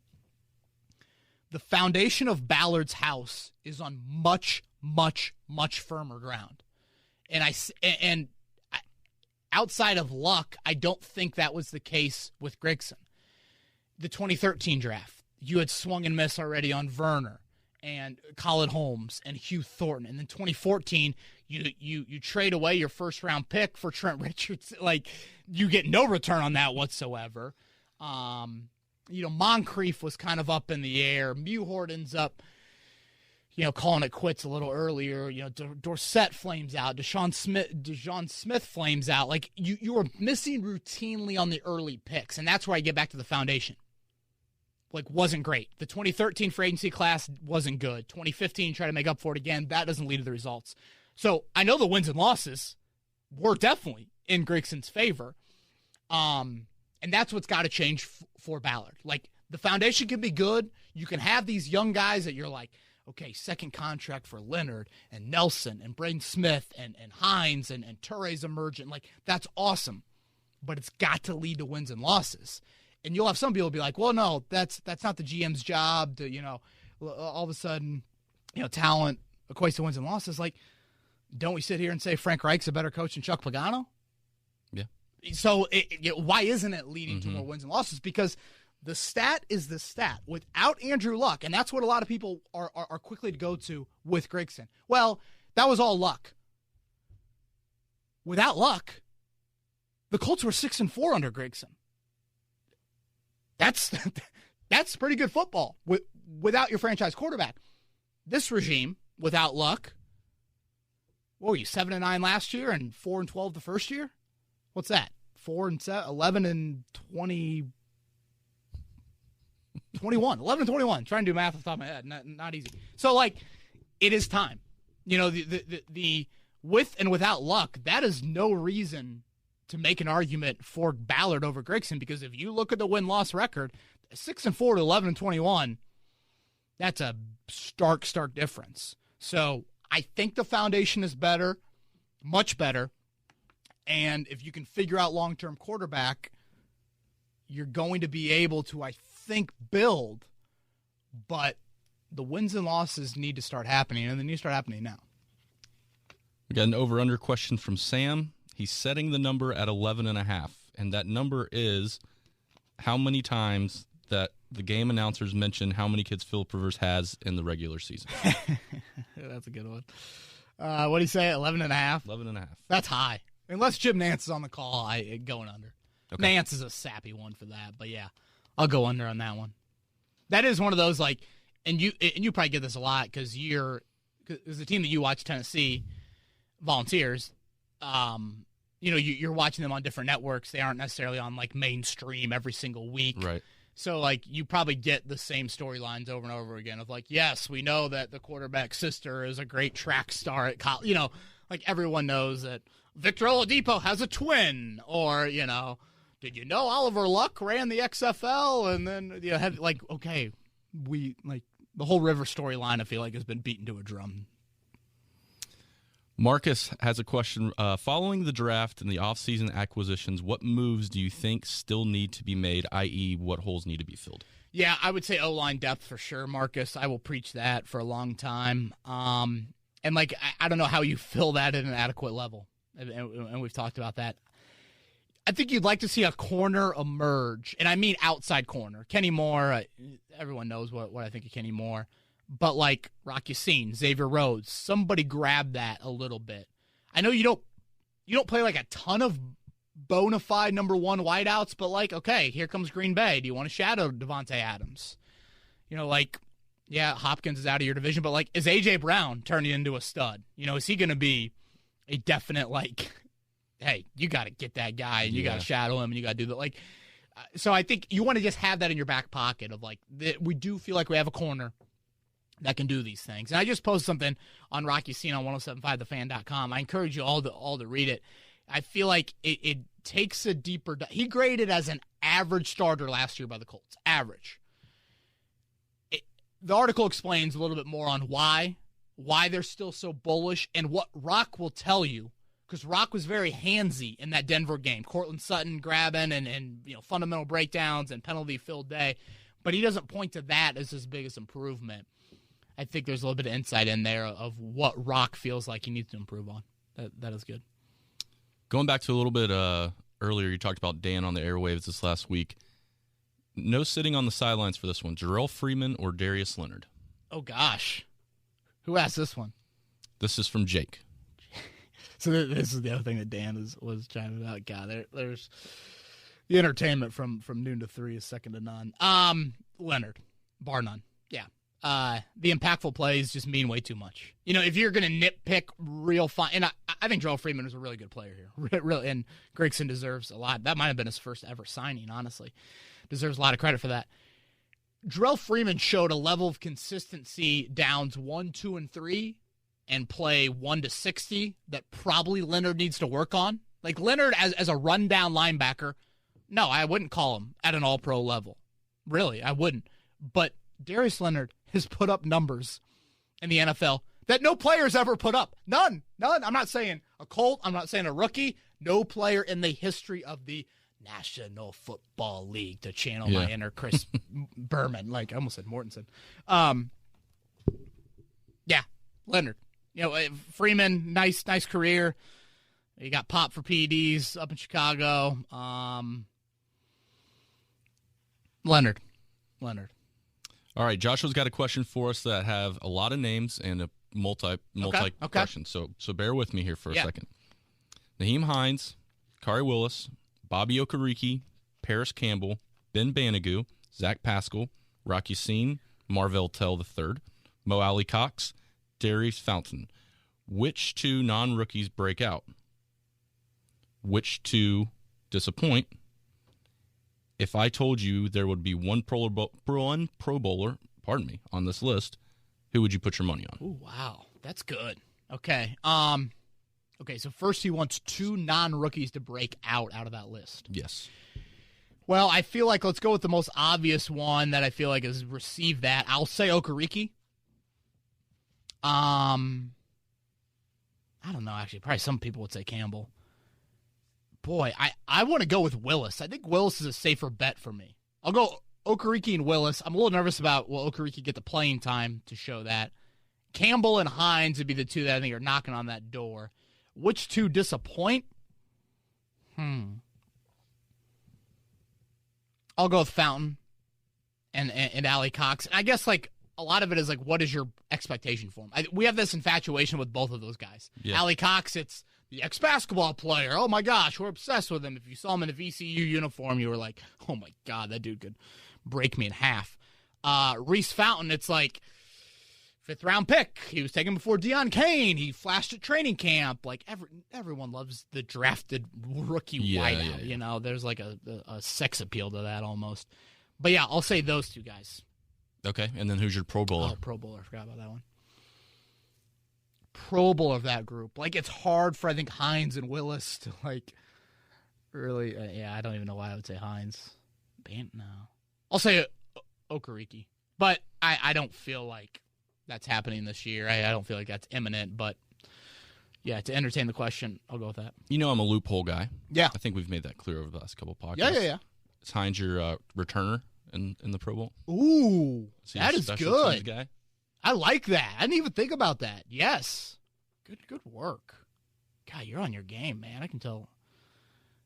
the foundation of Ballard's house is on much, much, much firmer ground. And outside of luck, I don't think that was the case with Grigson. The 2013 draft, you had swung and miss already on Werner and Colin Holmes and Hugh Thornton. And then 2014, you trade away your first-round pick for Trent Richardson. Like, you get no return on that whatsoever. Moncrief was kind of up in the air. Mewhort ends up, calling it quits a little earlier. Dorsett flames out. DeJean Smith flames out. Like, you were missing routinely on the early picks, and that's where I get back to the foundation. Like, wasn't great. The 2013 free agency class wasn't good. 2015, try to make up for it again. That doesn't lead to the results. So I know the wins and losses were definitely in Grigson's favor. And that's what's got to change for Ballard. Like, the foundation can be good. You can have these young guys that you're like, okay, second contract for Leonard and Nelson and Braden Smith and Hines and Touré's emergent. Like, that's awesome. But it's got to lead to wins and losses. And you'll have some people be like, well, no, that's not the GM's job to, all of a sudden, talent equates to wins and losses. Like, don't we sit here and say Frank Reich's a better coach than Chuck Pagano? Yeah. So why isn't it leading to more wins and losses? Because the stat is the stat. Without Andrew Luck, and that's what a lot of people are quickly to go to with Grigson. Well, that was all luck. Without Luck, the Colts were 6-4 under Grigson. That's pretty good football without your franchise quarterback. This regime, without Luck, what were you, 7-9 last year and 4-12 the first year? What's that? 11 and 20, 21. 11 and 21. Trying to do math off the top of my head. Not easy. So, like, it is time. The with and without Luck, that is no reason to make an argument for Ballard over Grigson, because if you look at the win-loss record, 6-4 to 11 and 21, that's a stark difference. So I think the foundation is better, much better, and if you can figure out long-term quarterback, you're going to be able to, I think, build, but the wins and losses need to start happening, and they need to start happening now. We got an over-under question from Sam. He's setting the number at 11.5, and that number is how many times that the game announcers mention how many kids Phillip Rivers has in the regular season. That's a good one. What do you say, 11.5? 11.5. That's high. Unless Jim Nance is on the call, going under. Okay. Nance is a sappy one for that, but yeah, I'll go under on that one. That is one of those, like, and you probably get this a lot because the team that you watch, Tennessee Volunteers, you're watching them on different networks. They aren't necessarily on, like, mainstream every single week. Right. So, like, you probably get the same storylines over and over again of, like, yes, we know that the quarterback's sister is a great track star at college. Like, everyone knows that Victor Oladipo has a twin. Or, did you know Oliver Luck ran the XFL? And then, okay, the whole River storyline, I feel like, has been beaten to a drum. Marcus has a question. Following the draft and the offseason acquisitions, what moves do you think still need to be made, i.e. what holes need to be filled? Yeah, I would say O-line depth for sure, Marcus. I will preach that for a long time. And, like, I don't know how you fill that at an adequate level, and we've talked about that. I think you'd like to see a corner emerge, and I mean outside corner. Kenny Moore, everyone knows what I think of Kenny Moore. But, like, Rock Ya-Sin, Xavier Rhodes, somebody grab that a little bit. I know you don't play, like, a ton of bona fide number one wideouts, but, like, okay, here comes Green Bay. Do you want to shadow Devontae Adams? You know, like, yeah, Hopkins is out of your division, but, like, is A.J. Brown turning into a stud? You know, is he going to be a definite, like, hey, you got to get that guy, and you got to shadow him, and you got to do that. Like, so I think you want to just have that in your back pocket of, like, we do feel like we have a corner that can do these things. And I just posted something on Rock Ya-Sin on 1075thefan.com. I encourage you all to read it. I feel like it takes a deeper – he graded as an average starter last year by the Colts. Average. The article explains a little bit more on why they're still so bullish and what Rock will tell you, because Rock was very handsy in that Denver game. Cortland Sutton grabbing and you know, fundamental breakdowns and penalty-filled day. But he doesn't point to that as his biggest improvement. I think there's a little bit of insight in there of what Rock feels like he needs to improve on. That is good. Going back to a little bit earlier, you talked about Dan on the airwaves this last week. No sitting on the sidelines for this one. Jarrell Freeman or Darius Leonard? Oh, gosh. Who asked this one? This is from Jake. So this is the other thing that Dan was chiming about. God, there's the entertainment from noon to 3 is second to none. Leonard, bar none. Yeah. The impactful plays just mean way too much. You know, if you're going to nitpick real fine, and I think Jarrell Freeman is a really good player here. Really, and Gregson deserves a lot. That might have been his first ever signing, honestly. Deserves a lot of credit for that. Jarrell Freeman showed a level of consistency downs 1, 2, and 3 and play 1 to 60 that probably Leonard needs to work on. Like Leonard as a rundown linebacker, no, I wouldn't call him at an all-pro level. Really, I wouldn't. But Darius Leonard has put up numbers in the NFL that no player's ever put up. None. I'm not saying a Colt. I'm not saying a rookie. No player in the history of the National Football League, to channel my inner Chris Berman. Like I almost said Mortensen. Yeah, Leonard. You know, Freeman, nice career. He got popped for PEDs up in Chicago. Leonard. All right, Joshua's got a question for us that have a lot of names and a multi question. So bear with me here for a second. Naheem Hines, Kari Willis, Bobby Okereke, Paris Campbell, Ben Banigou, Zach Pascal, Rock Ya-Sin, Marvell Tell III, Mo Alley Cox, Darius Fountain. Which two non-rookies break out? Which two disappoint? If I told you there would be one Pro Bowler, on this list, who would you put your money on? Oh, wow. That's good. Okay. Okay, so first he wants two non-rookies to break out of that list. Yes. Well, I feel like let's go with the most obvious one that I feel like has received that. I'll say Okereke. I don't know, actually. Probably some people would say Campbell. Boy, I want to go with Willis. I think Willis is a safer bet for me. I'll go Okereke and Willis. I'm a little nervous about, will Okereke get the playing time to show that? Campbell and Hines would be the two that I think are knocking on that door. Which two disappoint? I'll go with Fountain and Alley Cox. And I guess, like, a lot of it is, like, what is your expectation for him? We have this infatuation with both of those guys. Yeah. Alley Cox, it's the ex-basketball player. Oh, my gosh, we're obsessed with him. If you saw him in a VCU uniform, you were like, oh, my God, that dude could break me in half. Reese Fountain, it's like, fifth-round pick. He was taken before Deion Kane. He flashed at training camp. Like, everyone loves the drafted rookie wideout. Yeah. You know, there's like a sex appeal to that almost. But, yeah, I'll say those two guys. Okay, and then who's your Pro Bowler? Oh, Pro Bowler. I forgot about that one. Pro Bowler of that group. Like, it's hard for, I think, Hines and Willis to, like, really. I don't even know why I would say Hines. No. I'll say Okereke. But I don't feel like that's happening this year. I don't feel like that's imminent, but Yeah, to entertain the question, I'll go with that. You know I'm a loophole guy. Yeah. I think we've made that clear over the last couple of podcasts. Yeah. Is Hines your returner in the Pro Bowl? Ooh, that is special teams good. Guy? I like that. I didn't even think about that. Yes. Good work. God, you're on your game, man. I can tell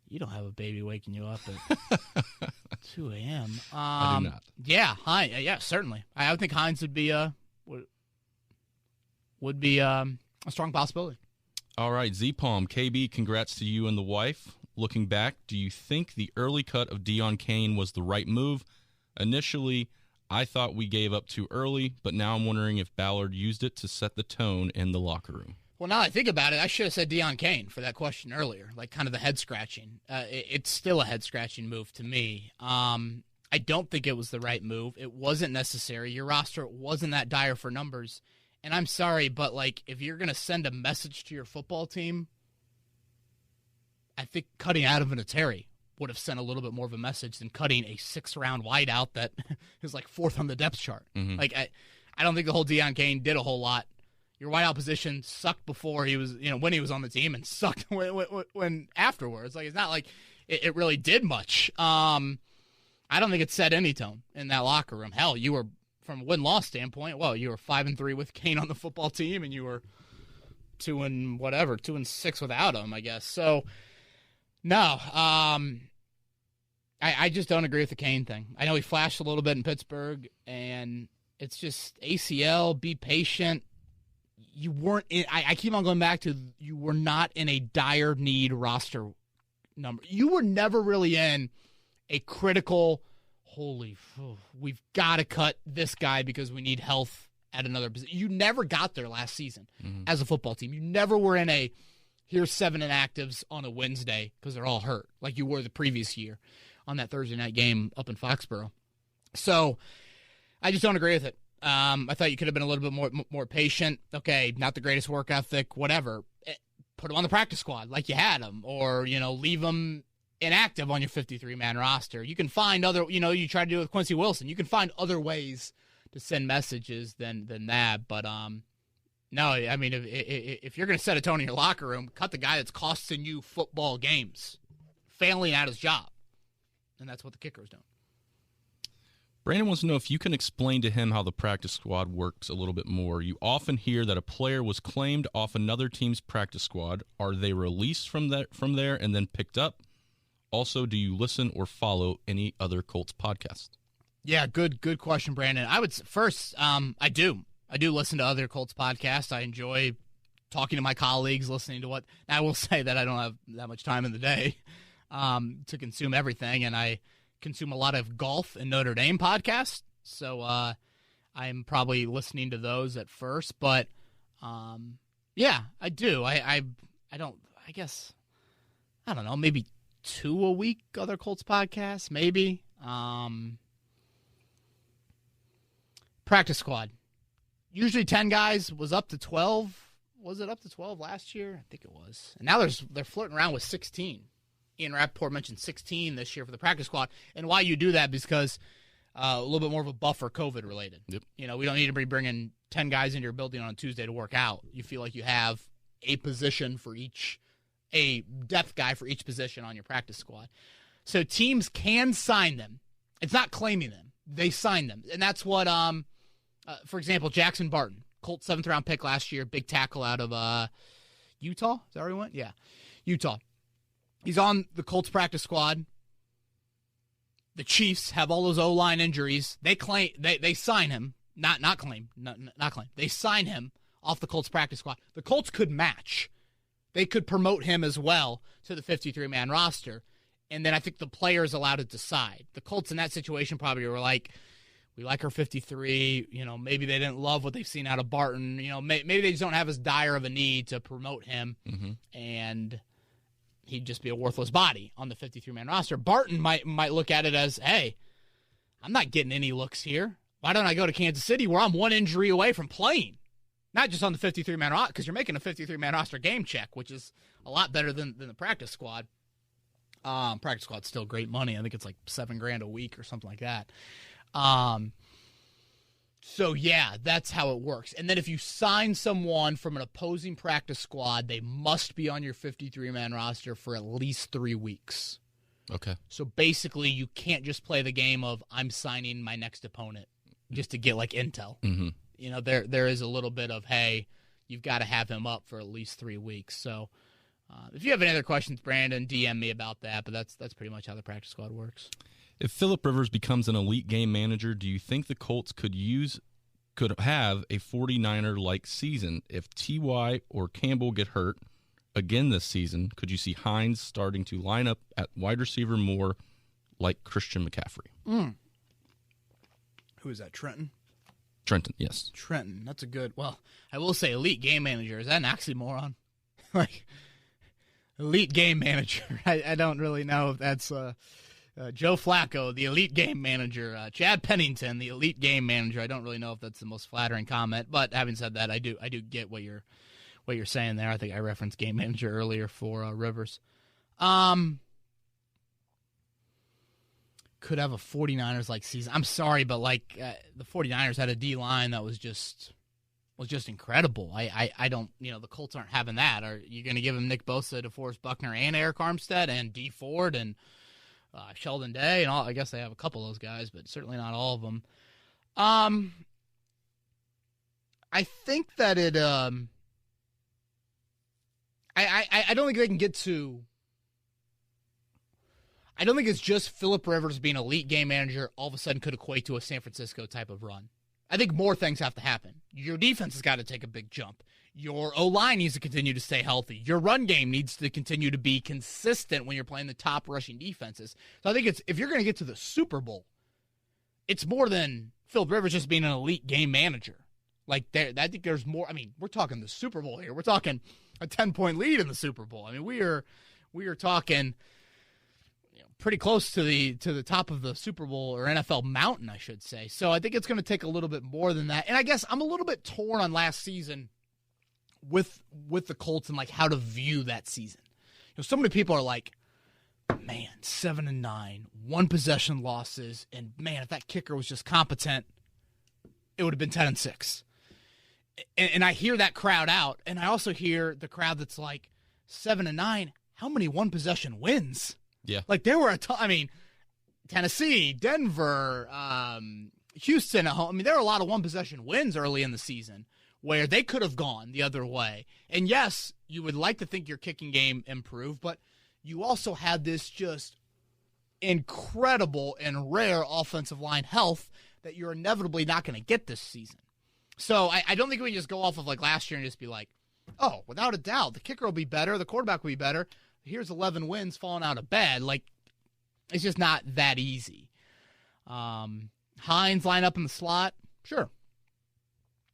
you don't have a baby waking you up at 2 a.m. I do not. Yeah, yeah, certainly. I would think Hines would be a strong possibility. All right, Z-Palm, KB, congrats to you and the wife. Looking back, do you think the early cut of Deion Kane was the right move? Initially, I thought we gave up too early, but now I'm wondering if Ballard used it to set the tone in the locker room. Well, now that I think about it, I should have said Deion Kane for that question earlier, like kind of the head-scratching. It's still a head-scratching move to me. I don't think it was the right move. It wasn't necessary. Your roster wasn't that dire for numbers. And I'm sorry, but like if you're going to send a message to your football team, I think cutting Adam Vinatieri would have sent a little bit more of a message than cutting a 6th-round wideout that is like 4th on the depth chart. Mm-hmm. Like I don't think the whole Deion Kane did a whole lot. Your wideout position sucked before he was, when he was on the team, and sucked when afterwards. Like it's not like it really did much. I don't think it set any tone in that locker room. Hell, you were from a win-loss standpoint. Well, you were 5-3 with Kane on the football team, and you were 2-6 without him, I guess. So no, I just don't agree with the Kane thing. I know he flashed a little bit in Pittsburgh, and it's just ACL. Be patient. You weren't in, I keep on going back to you were not in a dire need roster number. You were never really in a critical, we've got to cut this guy because we need health at another position. You never got there last season as a football team. You never were in a here's 7 inactives on a Wednesday because they're all hurt like you were the previous year on that Thursday night game up in Foxborough. So I just don't agree with it. I thought you could have been a little bit more patient. Okay, not the greatest work ethic, whatever. Put him on the practice squad like you had him, or leave him inactive on your 53-man roster. You can find other, you tried to do it with Quincy Wilson. You can find other ways to send messages than that. But no, I mean, if you're going to set a tone in your locker room, cut the guy that's costing you football games, failing at his job, and that's what the kicker is doing. Brandon wants to know if you can explain to him how the practice squad works a little bit more. You often hear that a player was claimed off another team's practice squad. Are they released from there and then picked up? Also, do you listen or follow any other Colts podcast? Yeah, good question, Brandon. I would first, I do listen to other Colts podcasts. I enjoy talking to my colleagues, listening to what. I will say that I don't have that much time in the day to consume everything, and I consume a lot of golf and Notre Dame podcasts, so I'm probably listening to those at first. But yeah, I do. I don't. I guess I don't know. Maybe 2 a week. Other Colts podcasts, maybe. Practice squad. Usually 10 guys. Was up to 12. Was it up to 12 last year? I think it was. And now they're flirting around with 16. Ian Rappaport mentioned 16 this year for the practice squad. And why you do that is because a little bit more of a buffer COVID-related. Yep. We don't need to be bringing 10 guys into your building on a Tuesday to work out. You feel like you have a position for each, a depth guy for each position on your practice squad. So teams can sign them. It's not claiming them. They sign them. And that's what, for example, Jackson Barton, Colts 7th-round pick last year, big tackle out of Utah. Is that where he went? Yeah, Utah. He's on the Colts practice squad. The Chiefs have all those O-line injuries. They sign him, not claim. They sign him off the Colts practice squad. The Colts could match. They could promote him as well to the 53-man roster, and then I think the players allowed to decide. The Colts in that situation probably were like, we like our 53. Maybe they didn't love what they've seen out of Barton. Maybe they just don't have as dire of a need to promote him, and he'd just be a worthless body on the 53-man roster. Barton might look at it as, hey, I'm not getting any looks here. Why don't I go to Kansas City where I'm one injury away from playing? Not just on the 53-man roster, because you're making a 53-man roster game check, which is a lot better than the practice squad. Practice squad's still great money. I think it's like $7,000 a week or something like that. So, yeah, that's how it works. And then if you sign someone from an opposing practice squad, they must be on your 53-man roster for at least 3 weeks. Okay. So basically, you can't just play the game of I'm signing my next opponent just to get like intel. Mm-hmm. You know, there is a little bit of, hey, you've got to have him up for at least 3 weeks. So if you have any other questions, Brandon, DM me about that. But that's pretty much how the practice squad works. If Phillip Rivers becomes an elite game manager, do you think the Colts could have a 49er-like season if T.Y. or Campbell get hurt again this season? Could you see Hines starting to line up at wide receiver more like Christian McCaffrey? Who is that, Trenton? Trenton, yes. Trenton, that's a good, well, I will say elite game manager. Is that an oxymoron? Like, elite game manager. I don't really know if that's Joe Flacco, the elite game manager. Chad Pennington, the elite game manager. I don't really know if that's the most flattering comment. But having said that, I do get what you're saying there. I think I referenced game manager earlier for Rivers. Could have a 49ers-like season. I'm sorry, but like the 49ers had a D-line that was just incredible. I don't, the Colts aren't having that. Are you going to give him Nick Bosa, DeForest Buckner, and Eric Armstead, and D Ford, and Sheldon Day, and all? I guess they have a couple of those guys, but certainly not all of them. I think that it. I don't think they can get to. I don't think it's just Phillip Rivers being elite game manager all of a sudden could equate to a San Francisco type of run. I think more things have to happen. Your defense has got to take a big jump. Your O-line needs to continue to stay healthy. Your run game needs to continue to be consistent when you're playing the top rushing defenses. So I think if you're going to get to the Super Bowl, it's more than Phillip Rivers just being an elite game manager. Like, I think there's more. I mean, we're talking the Super Bowl here. We're talking a 10-point lead in the Super Bowl. I mean, we are talking pretty close to the top of the Super Bowl or NFL mountain, I should say. So I think it's going to take a little bit more than that. And I guess I'm a little bit torn on last season with the Colts and like how to view that season. So many people are like, man, 7-9, 1 possession losses, and man, if that kicker was just competent, it would have been 10-6. And I hear that crowd out, and I also hear the crowd that's like 7-9. How many 1 possession wins? Yeah. Like, there were Tennessee, Denver, Houston at home. I mean, there were a lot of 1 possession wins early in the season where they could have gone the other way. And yes, you would like to think your kicking game improved, but you also had this just incredible and rare offensive line health that you're inevitably not going to get this season. So I don't think we just go off of like last year and just be like, oh, without a doubt, the kicker will be better, the quarterback will be better. Here's 11 wins falling out of bed. Like, it's just not that easy. Hines line up in the slot, sure.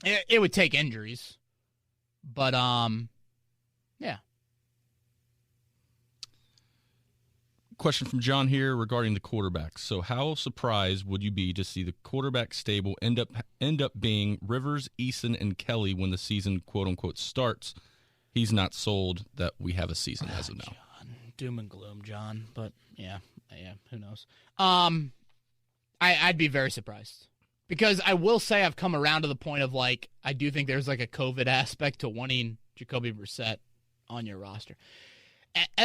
It would take injuries, but yeah. Question from John here regarding the quarterbacks. So, how surprised would you be to see the quarterback stable end up being Rivers, Eason, and Kelly when the season quote unquote starts? He's not sold that we have a season as of now. John. Doom and gloom, John. But yeah, who knows? I'd be very surprised because I will say I've come around to the point of like I do think there's like a COVID aspect to wanting Jacoby Brissett on your roster.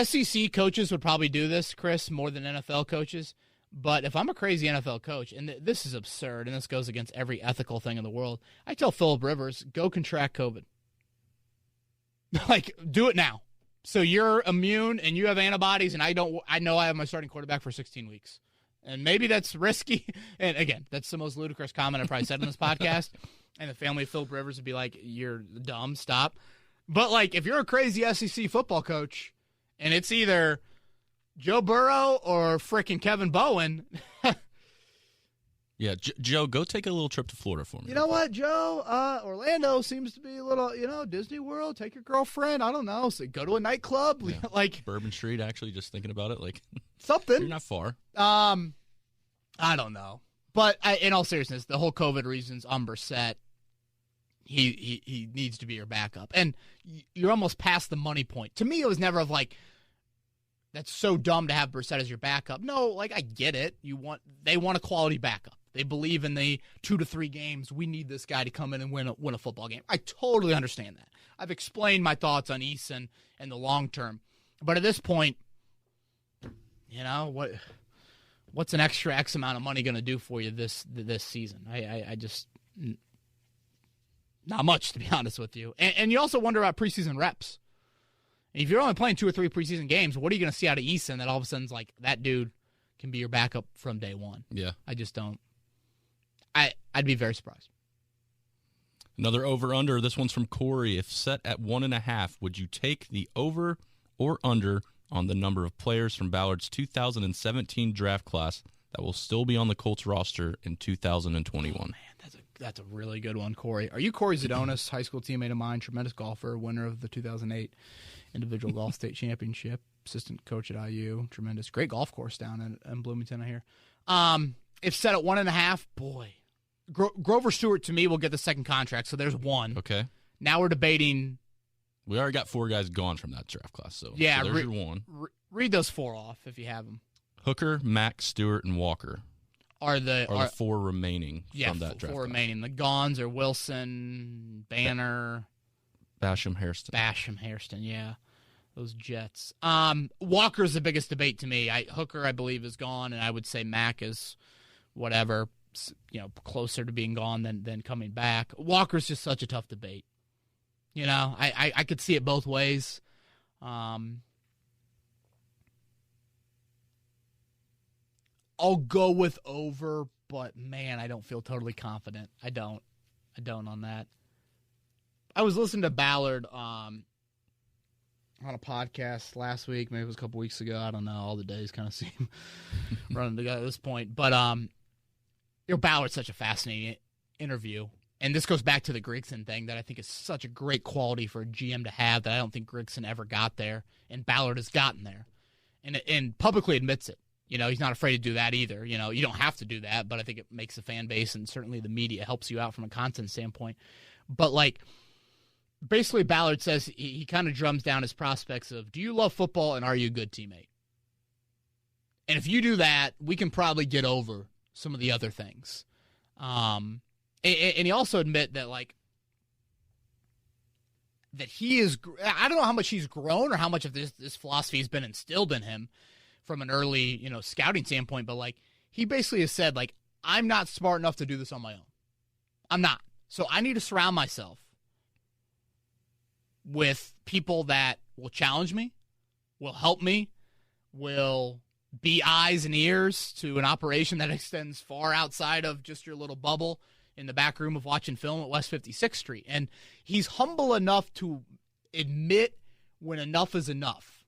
SEC coaches would probably do this, Chris, more than NFL coaches. But if I'm a crazy NFL coach, and this is absurd, and this goes against every ethical thing in the world, I tell Phillip Rivers, go contract COVID. Like, do it now. So you're immune and you have antibodies, and I know I have my starting quarterback for 16 weeks. And maybe that's risky. And again, that's the most ludicrous comment I've probably said on this podcast. And the family of Phillip Rivers would be like, you're dumb, stop. But like, if you're a crazy SEC football coach and it's either Joe Burrow or freaking Kevin Bowen. Yeah, Joe, go take a little trip to Florida for me. You know what, Joe? Orlando seems to be a little, Disney World. Take your girlfriend. I don't know. So go to a nightclub. Yeah. Like Bourbon Street, actually, just thinking about it. Like something. You're not far. I don't know. But in all seriousness, the whole COVID reasons on Brissett, he needs to be your backup. And you're almost past the money point. To me, it was never of like, that's so dumb to have Brissett as your backup. No, like I get it. They want a quality backup. They believe in the 2 to 3 games. We need this guy to come in and win a football game. I totally understand that. I've explained my thoughts on Eason and the long term. But at this point, what's an extra X amount of money going to do for you this season? I just not much, to be honest with you. And you also wonder about preseason reps. If you're only playing 2 or 3 preseason games, what are you going to see out of Eason that all of a sudden's like that dude can be your backup from day one? Yeah, I just don't. I'd be very surprised. Another over-under. This one's from Corey. If set at 1.5, would you take the over or under on the number of players from Ballard's 2017 draft class that will still be on the Colts roster in 2021? Oh, man, that's a really good one, Corey. Are you Corey Zadonis, high school teammate of mine, tremendous golfer, winner of the 2008 individual golf state championship, assistant coach at IU, tremendous, great golf course down in Bloomington, I hear. If set at 1.5, boy. Grover Stewart, to me, will get the second contract, so there's one. Okay. Now we're debating. We already got 4 guys gone from that draft class, so, yeah, so there's your one. Read those 4 off if you have them. Hooker, Mack, Stewart, and Walker are the 4 remaining from that draft class. 4 remaining. The Gons are Wilson, Banner. Basham, Hairston, yeah. Those Jets. Walker's the biggest debate to me. Hooker, I believe, is gone, and I would say Mack is whatever, closer to being gone than coming back. Walker's just such a tough debate. I could see it both ways. I'll go with over, but man, I don't feel totally confident. I don't on that. I was listening to Ballard on a podcast last week, maybe it was a couple weeks ago. I don't know. All the days kind of seem running together at this point. But Ballard's such a fascinating interview. And this goes back to the Grigson thing that I think is such a great quality for a GM to have that I don't think Grigson ever got there, and Ballard has gotten there. And publicly admits it. He's not afraid to do that either. You don't have to do that, but I think it makes the fan base and certainly the media helps you out from a content standpoint. But, basically Ballard says he kind of drums down his prospects of, do you love football and are you a good teammate? And if you do that, we can probably get over some of the other things. And he also admit that, that he is, I don't know how much he's grown or how much of this philosophy has been instilled in him from an early, scouting standpoint, but, he basically has said, I'm not smart enough to do this on my own. I'm not. So I need to surround myself with people that will challenge me, will help me, will be eyes and ears to an operation that extends far outside of just your little bubble in the back room of watching film at West 56th Street. And he's humble enough to admit when enough is enough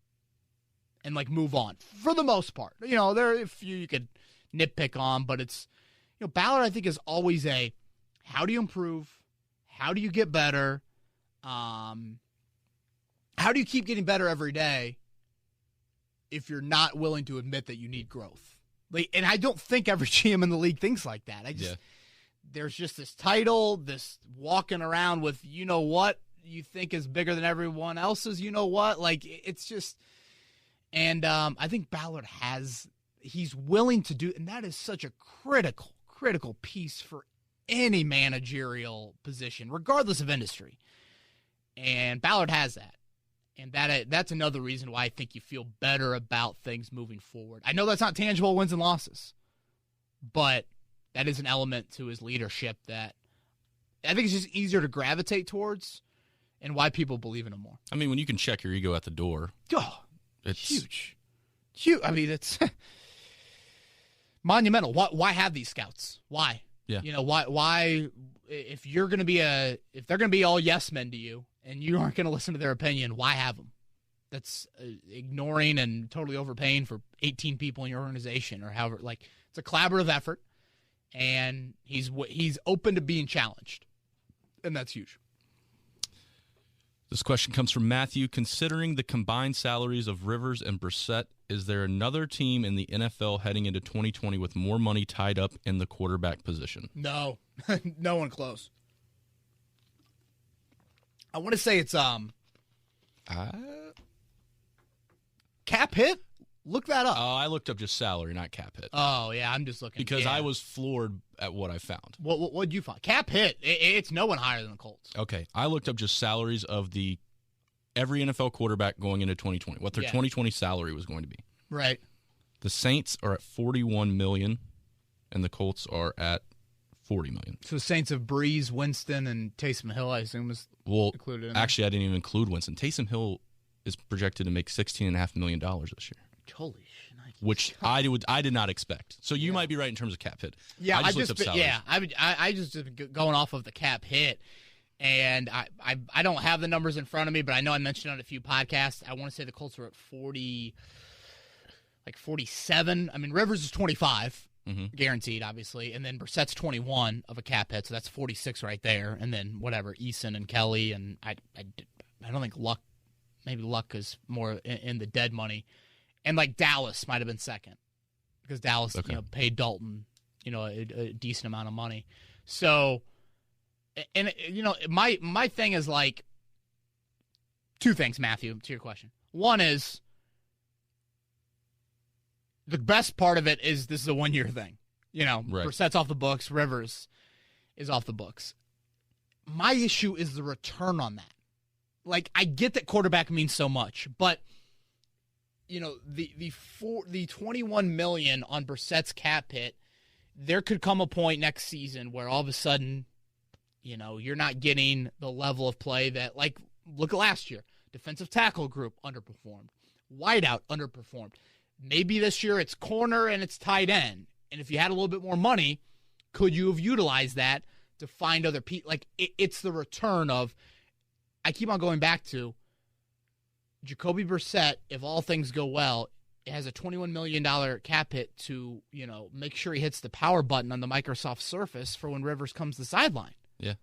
and move on for the most part. There are a few you could nitpick on, but it's, Ballard, I think, is always how do you improve? How do you get better? How do you keep getting better every day if you're not willing to admit that you need growth? And I don't think every GM in the league thinks like that. There's just this title, this walking around with what you think is bigger than everyone else's what. It's just – and I think Ballard he's willing to do – and that is such a critical piece for any managerial position, regardless of industry. And Ballard has that. And that's another reason why I think you feel better about things moving forward. I know that's not tangible wins and losses, but that is an element to his leadership that I think it's just easier to gravitate towards and why people believe in him more. I mean, when you can check your ego at the door. Oh, it's huge. Huge. I mean, it's monumental. Why have these scouts? Why? Yeah. Why if they're going to be all yes men to you, and you aren't going to listen to their opinion, why have them? That's ignoring and totally overpaying for 18 people in your organization or however. It's a collaborative effort, and he's open to being challenged, and that's huge. This question comes from Matthew. Considering the combined salaries of Rivers and Brissett, is there another team in the NFL heading into 2020 with more money tied up in the quarterback position? No. No one close. I want to say it's cap hit Look that up. I looked up just salary, not cap hit. Oh, yeah, I'm just looking. Because yeah. I was floored at what I found. What'd you find? Cap hit, it's no one higher than the Colts. Okay, I looked up just salaries of every NFL quarterback going into 2020, what their 2020 salary was going to be. Right. The Saints are at $41 million, and the Colts are at $40 million. So the Saints have Breeze, Winston, and Taysom Hill, I assume, is included in actually, I didn't even include Winston. Taysom Hill is projected to make $16.5 million this year. Holy shit! Which I did not expect. So you might be right in terms of cap hit. Yeah, I just looked up salaries. Yeah, I just going off of the cap hit, and I don't have the numbers in front of me, but I know I mentioned on a few podcasts. I want to say the Colts are at 40, like 47. I mean, Rivers is 25, guaranteed, obviously, and then Brissett's 21 of a cap hit, so that's 46 right there. And then whatever, Eason and Kelly, and I don't think Luck. Maybe Luck is more in the dead money. And, like, Dallas might have been second because Dallas, paid Dalton, a decent amount of money. So, and, my thing is, like, two things, Matthew, to your question. One is the best part of it is this is a one-year thing. Right. Brissett's off the books. Rivers is off the books. My issue is the return on that. Like, I get that quarterback means so much, but the $21 million on Brissett's cap hit, there could come a point next season where all of a sudden, you're not getting the level of play that, like, look at last year. Defensive tackle group underperformed. Wideout underperformed. Maybe this year it's corner and it's tight end. And if you had a little bit more money, could you have utilized that to find other people? Like, it's the return of, I keep on going back to, Jacoby Brissett, if all things go well, it has a $21 million cap hit to, make sure he hits the power button on the Microsoft Surface for when Rivers comes to the sideline. Yeah.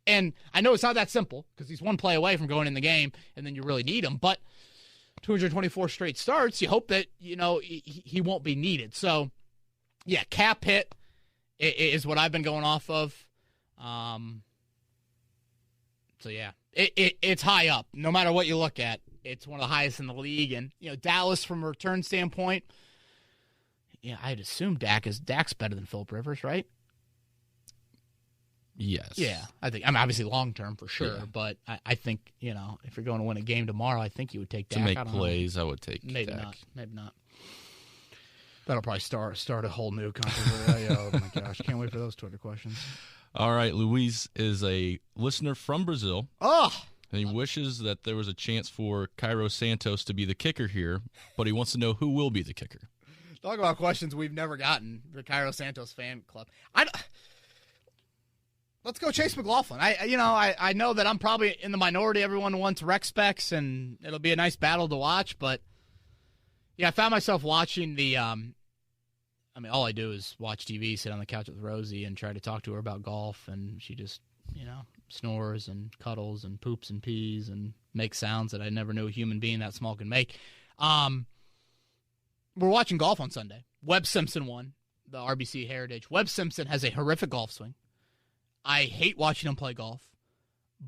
And I know it's not that simple because he's one play away from going in the game and then you really need him. But 224 straight starts, you hope that, he won't be needed. So, yeah, cap hit is what I've been going off of. So, yeah, it's high up. No matter what you look at, it's one of the highest in the league. And, Dallas, from a return standpoint, I'd assume Dak's better than Phillip Rivers, right? Yes. Yeah, I think. Obviously long-term for sure, but I think, if you're going to win a game tomorrow, I think you would take Dak. To make plays, I would take Maybe Dak. Maybe not. That'll probably start a whole new controversy. Oh, my gosh. Can't wait for those Twitter questions. All right, Luis is a listener from Brazil. Oh! And he wishes that there was a chance for Cairo Santos to be the kicker here, but he wants to know who will be the kicker. Talk about questions we've never gotten, the Cairo Santos fan club. Let's go Chase McLaughlin. I know that I'm probably in the minority. Everyone wants rec specs, and it'll be a nice battle to watch. But, I found myself watching the all I do is watch TV, sit on the couch with Rosie, and try to talk to her about golf, and she just, snores and cuddles and poops and pees and makes sounds that I never knew a human being that small can make. We're watching golf on Sunday. Webb Simpson won the RBC Heritage. Webb Simpson has a horrific golf swing. I hate watching him play golf,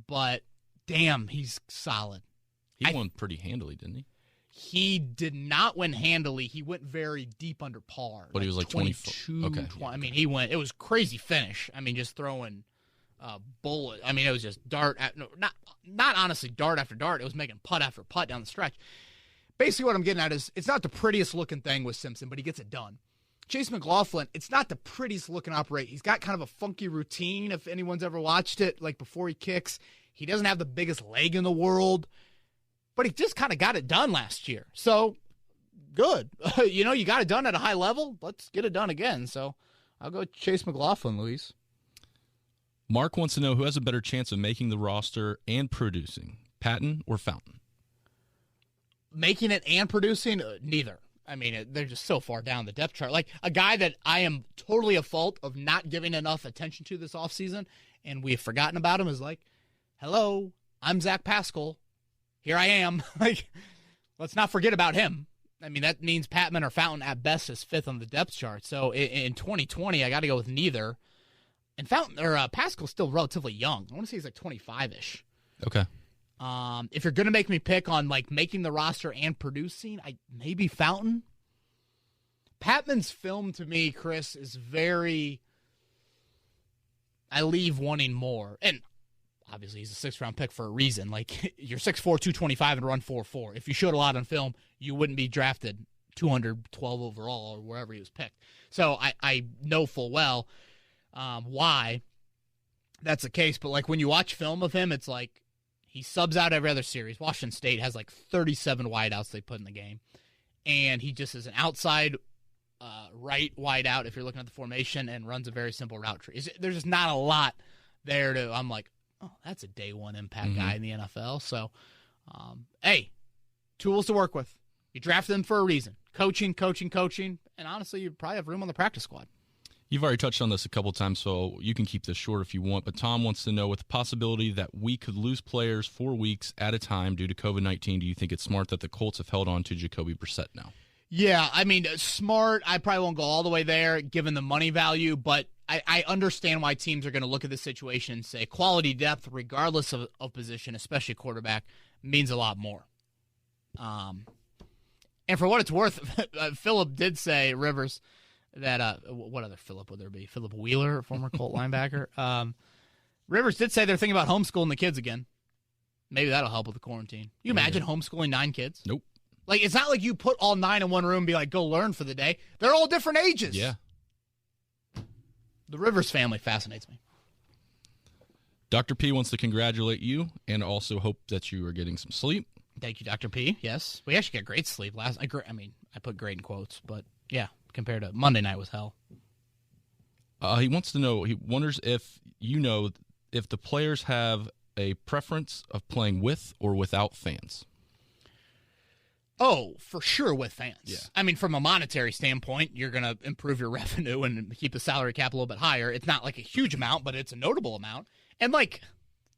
but damn, he's solid. He won pretty handily, didn't he? He did not win handily. He went very deep under par. But he was like 22, 20. Okay. 20. I mean, he went. It was crazy finish. I mean, just throwing bullet. I mean, it was just dart. Not honestly dart after dart. It was making putt after putt down the stretch. Basically, what I'm getting at is it's not the prettiest looking thing with Simpson, but he gets it done. Chase McLaughlin, it's not the prettiest looking operate. He's got kind of a funky routine, if anyone's ever watched it, like before he kicks. He doesn't have the biggest leg in the world, but he just kind of got it done last year. So, good. You got it done at a high level. Let's get it done again. So, I'll go Chase McLaughlin, Luis. Mark wants to know who has a better chance of making the roster and producing, Patton or Fountain? Making it and producing? Neither. I mean, they're just so far down the depth chart. Like, a guy that I am totally at fault of not giving enough attention to this offseason, and we've forgotten about him, is like, hello, I'm Zach Pascal. Here I am. Like, let's not forget about him. I mean, that means Patman or Fountain at best is fifth on the depth chart. So in 2020, I got to go with neither. And Fountain or Pascal's still relatively young. I want to say he's like 25-ish. Okay. If you're going to make me pick on like making the roster and producing, maybe Fountain. Patman's film to me, Chris, is very, I leave wanting more. And obviously he's a 6th-round pick for a reason. Like, you're 6'4", 225 and run 4.4. If you showed a lot on film, you wouldn't be drafted 212 overall or wherever he was picked. So I know full well why that's the case. But, like, when you watch film of him, it's like he subs out every other series. Washington State has, like, 37 wideouts they put in the game. And he just is an outside right wideout if you're looking at the formation and runs a very simple route tree. There's just not a lot there to – I'm like, oh, that's a day one impact guy in the NFL. So, hey, tools to work with. You drafted them for a reason. Coaching, and honestly, you probably have room on the practice squad. You've already touched on this a couple times, so you can keep this short if you want. But Tom wants to know, with the possibility that we could lose players 4 weeks at a time due to COVID-19, do you think it's smart that the Colts have held on to Jacoby Brissett now? Yeah, I mean, smart. I probably won't go all the way there given the money value, but I understand why teams are going to look at this situation and say quality depth, regardless of position, especially quarterback, means a lot more. And for what it's worth, Phillip did say, Rivers, that what other Phillip would there be? Phillip Wheeler, former Colt linebacker. Rivers did say they're thinking about homeschooling the kids again. Maybe that'll help with the quarantine. You imagine homeschooling 9 kids? Nope. Like, it's not like you put all 9 in one room and be like, go learn for the day. They're all different ages. Yeah. The Rivers family fascinates me. Dr. P wants to congratulate you and also hope that you are getting some sleep. Thank you, Dr. P. Yes. We actually got great sleep last night. I mean, I put great in quotes, but yeah, compared to Monday night was hell. He wants to know, he wonders if you know if the players have a preference of playing with or without fans. Oh, for sure with fans. Yeah. I mean, from a monetary standpoint, you're going to improve your revenue and keep the salary cap a little bit higher. It's not like a huge amount, but it's a notable amount. And, like,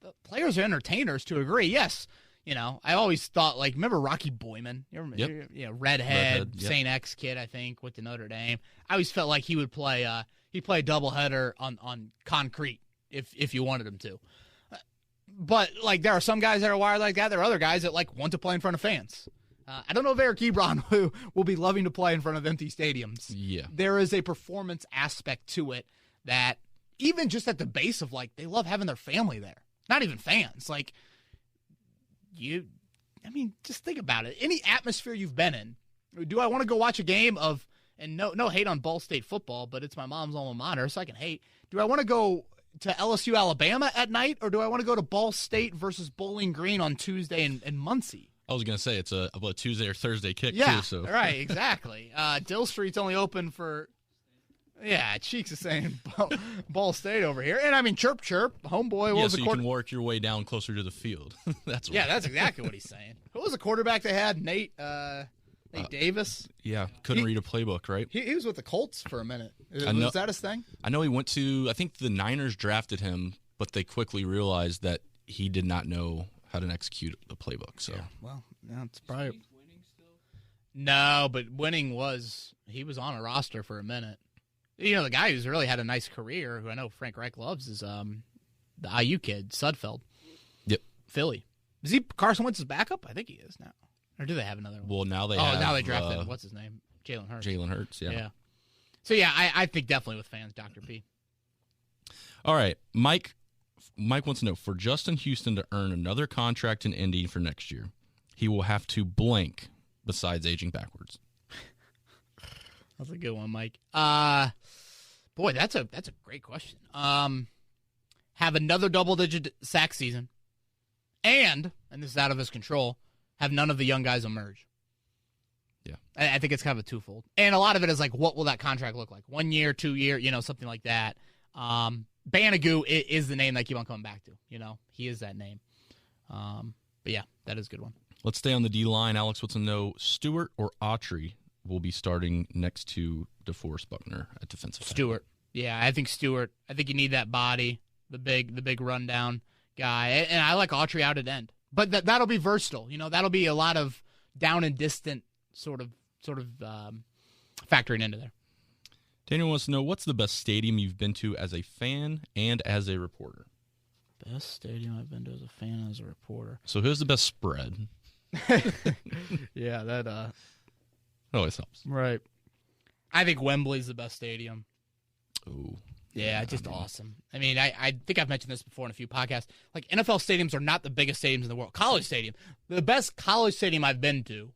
the players are entertainers to a degree. Yes, you know, I always thought, like, remember Rocky Boyman? You remember, redhead, yep. St. X kid, I think, with the Notre Dame. I always felt like he would play a doubleheader on concrete if you wanted him to. But, like, there are some guys that are wired like that. There are other guys that, like, want to play in front of fans. I don't know if Eric Ebron will be loving to play in front of empty stadiums. Yeah. There is a performance aspect to it that even just at the base of, like, they love having their family there. Not even fans. Like, just think about it. Any atmosphere you've been in, do I want to go watch a game of, and no hate on Ball State football, but it's my mom's alma mater, so I can hate. Do I want to go to LSU, Alabama at night, or do I want to go to Ball State versus Bowling Green on Tuesday in Muncie? I was going to say it's a Tuesday or Thursday kick, too. So. Right, exactly. Dill Street's only open for, Cheeks is saying Ball State over here. And, I mean, chirp, homeboy. Yeah, so you can work your way down closer to the field. That's exactly what he's saying. Who was the quarterback they had? Nate Davis? Yeah, couldn't read a playbook, right? He was with the Colts for a minute. Was that his thing? I know he went to, I think the Niners drafted him, but they quickly realized that he did not know how to execute a playbook. So, it's probably no, but he was on a roster for a minute. You know, the guy who's really had a nice career, who I know Frank Reich loves, is the IU kid Sudfeld. Yep, Philly. Is he Carson Wentz's backup? I think he is now. Or do they have another one? Well, now they drafted what's his name? Jalen Hurts. Yeah. So I think definitely with fans, Dr. P. All right, Mike wants to know, for Justin Houston to earn another contract in Indy for next year, he will have to blank besides aging backwards. That's a good one, Mike. Boy, that's a great question. Have another double-digit sack season, and this is out of his control, have none of the young guys emerge. Yeah. I think it's kind of a twofold. And a lot of it is like, what will that contract look like? 1 year, 2 year, something like that. Banagoo is the name that I keep on coming back to. He is that name. But yeah, that is a good one. Let's stay on the D-line. Alex wants to know, Stewart or Autry will be starting next to DeForest Buckner at defensive tackle. Stewart. Yeah, I think Stewart. I think you need that body, the big rundown guy. And I like Autry out at end. But that'll be versatile. That'll be a lot of down and distant sort of factoring into there. Daniel wants to know, what's the best stadium you've been to as a fan and as a reporter? Best stadium I've been to as a fan and as a reporter. So who's the best spread? Yeah, that That always helps. right. I think Wembley's the best stadium. Ooh. Yeah, just awesome. I mean, I think I've mentioned this before in a few podcasts. Like, NFL stadiums are not the biggest stadiums in the world. College stadium, the best college stadium I've been to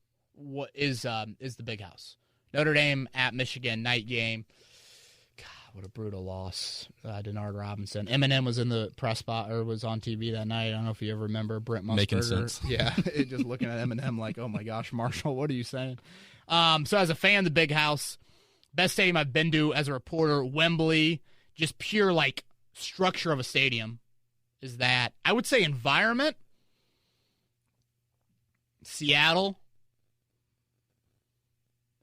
is the Big House. Notre Dame at Michigan, night game. God, what a brutal loss. Denard Robinson. Eminem was in the press spot or was on TV that night. I don't know if you ever remember Brent Musburger. Making sense. Yeah, just looking at Eminem like, oh my gosh, Marshall, what are you saying? So as a fan, the Big House, best stadium I've been to as a reporter, Wembley. Just pure, like, structure of a stadium is that. I would say environment, Seattle.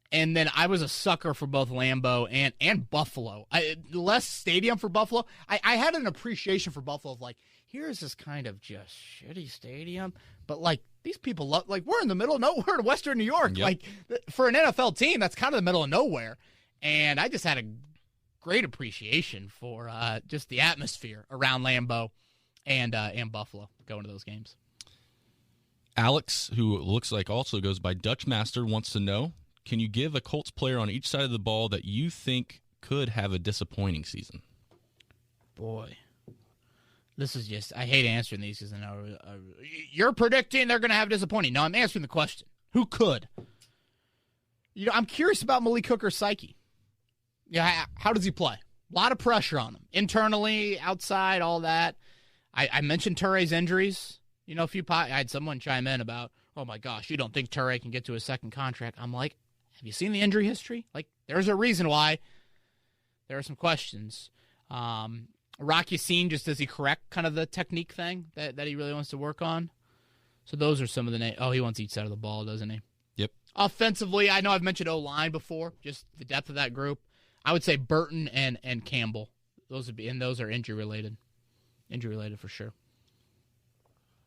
And then I was a sucker for both Lambeau and Buffalo. Less stadium for Buffalo. I had an appreciation for Buffalo of, like, here's this kind of just shitty stadium. But, like, these people love, like, we're in the middle of nowhere in Western New York. Yep. Like, for an NFL team, that's kind of the middle of nowhere. And I just had a great appreciation for just the atmosphere around Lambeau and Buffalo going to those games. Alex, who looks like also goes by Dutch Master, wants to know, can you give a Colts player on each side of the ball that you think could have a disappointing season? Boy, this is just, I hate answering these because I know you're predicting they're going to have disappointing. No, I'm answering the question. Who could? You know, I'm curious about Malik Hooker's psyche. Yeah, how does he play? A lot of pressure on him. Internally, outside, all that. I mentioned Ture's injuries. You know, I had someone chime in about, oh my gosh, you don't think Ture can get to his second contract. I'm like, have you seen the injury history? Like, there's a reason why. There are some questions. Rock Yassin, just does he correct kind of the technique thing that he really wants to work on? So those are some of the names. Oh, he wants each side of the ball, doesn't he? Yep. Offensively, I know I've mentioned O-line before, just the depth of that group. I would say Burton and Campbell. Those are injury related. Injury related for sure.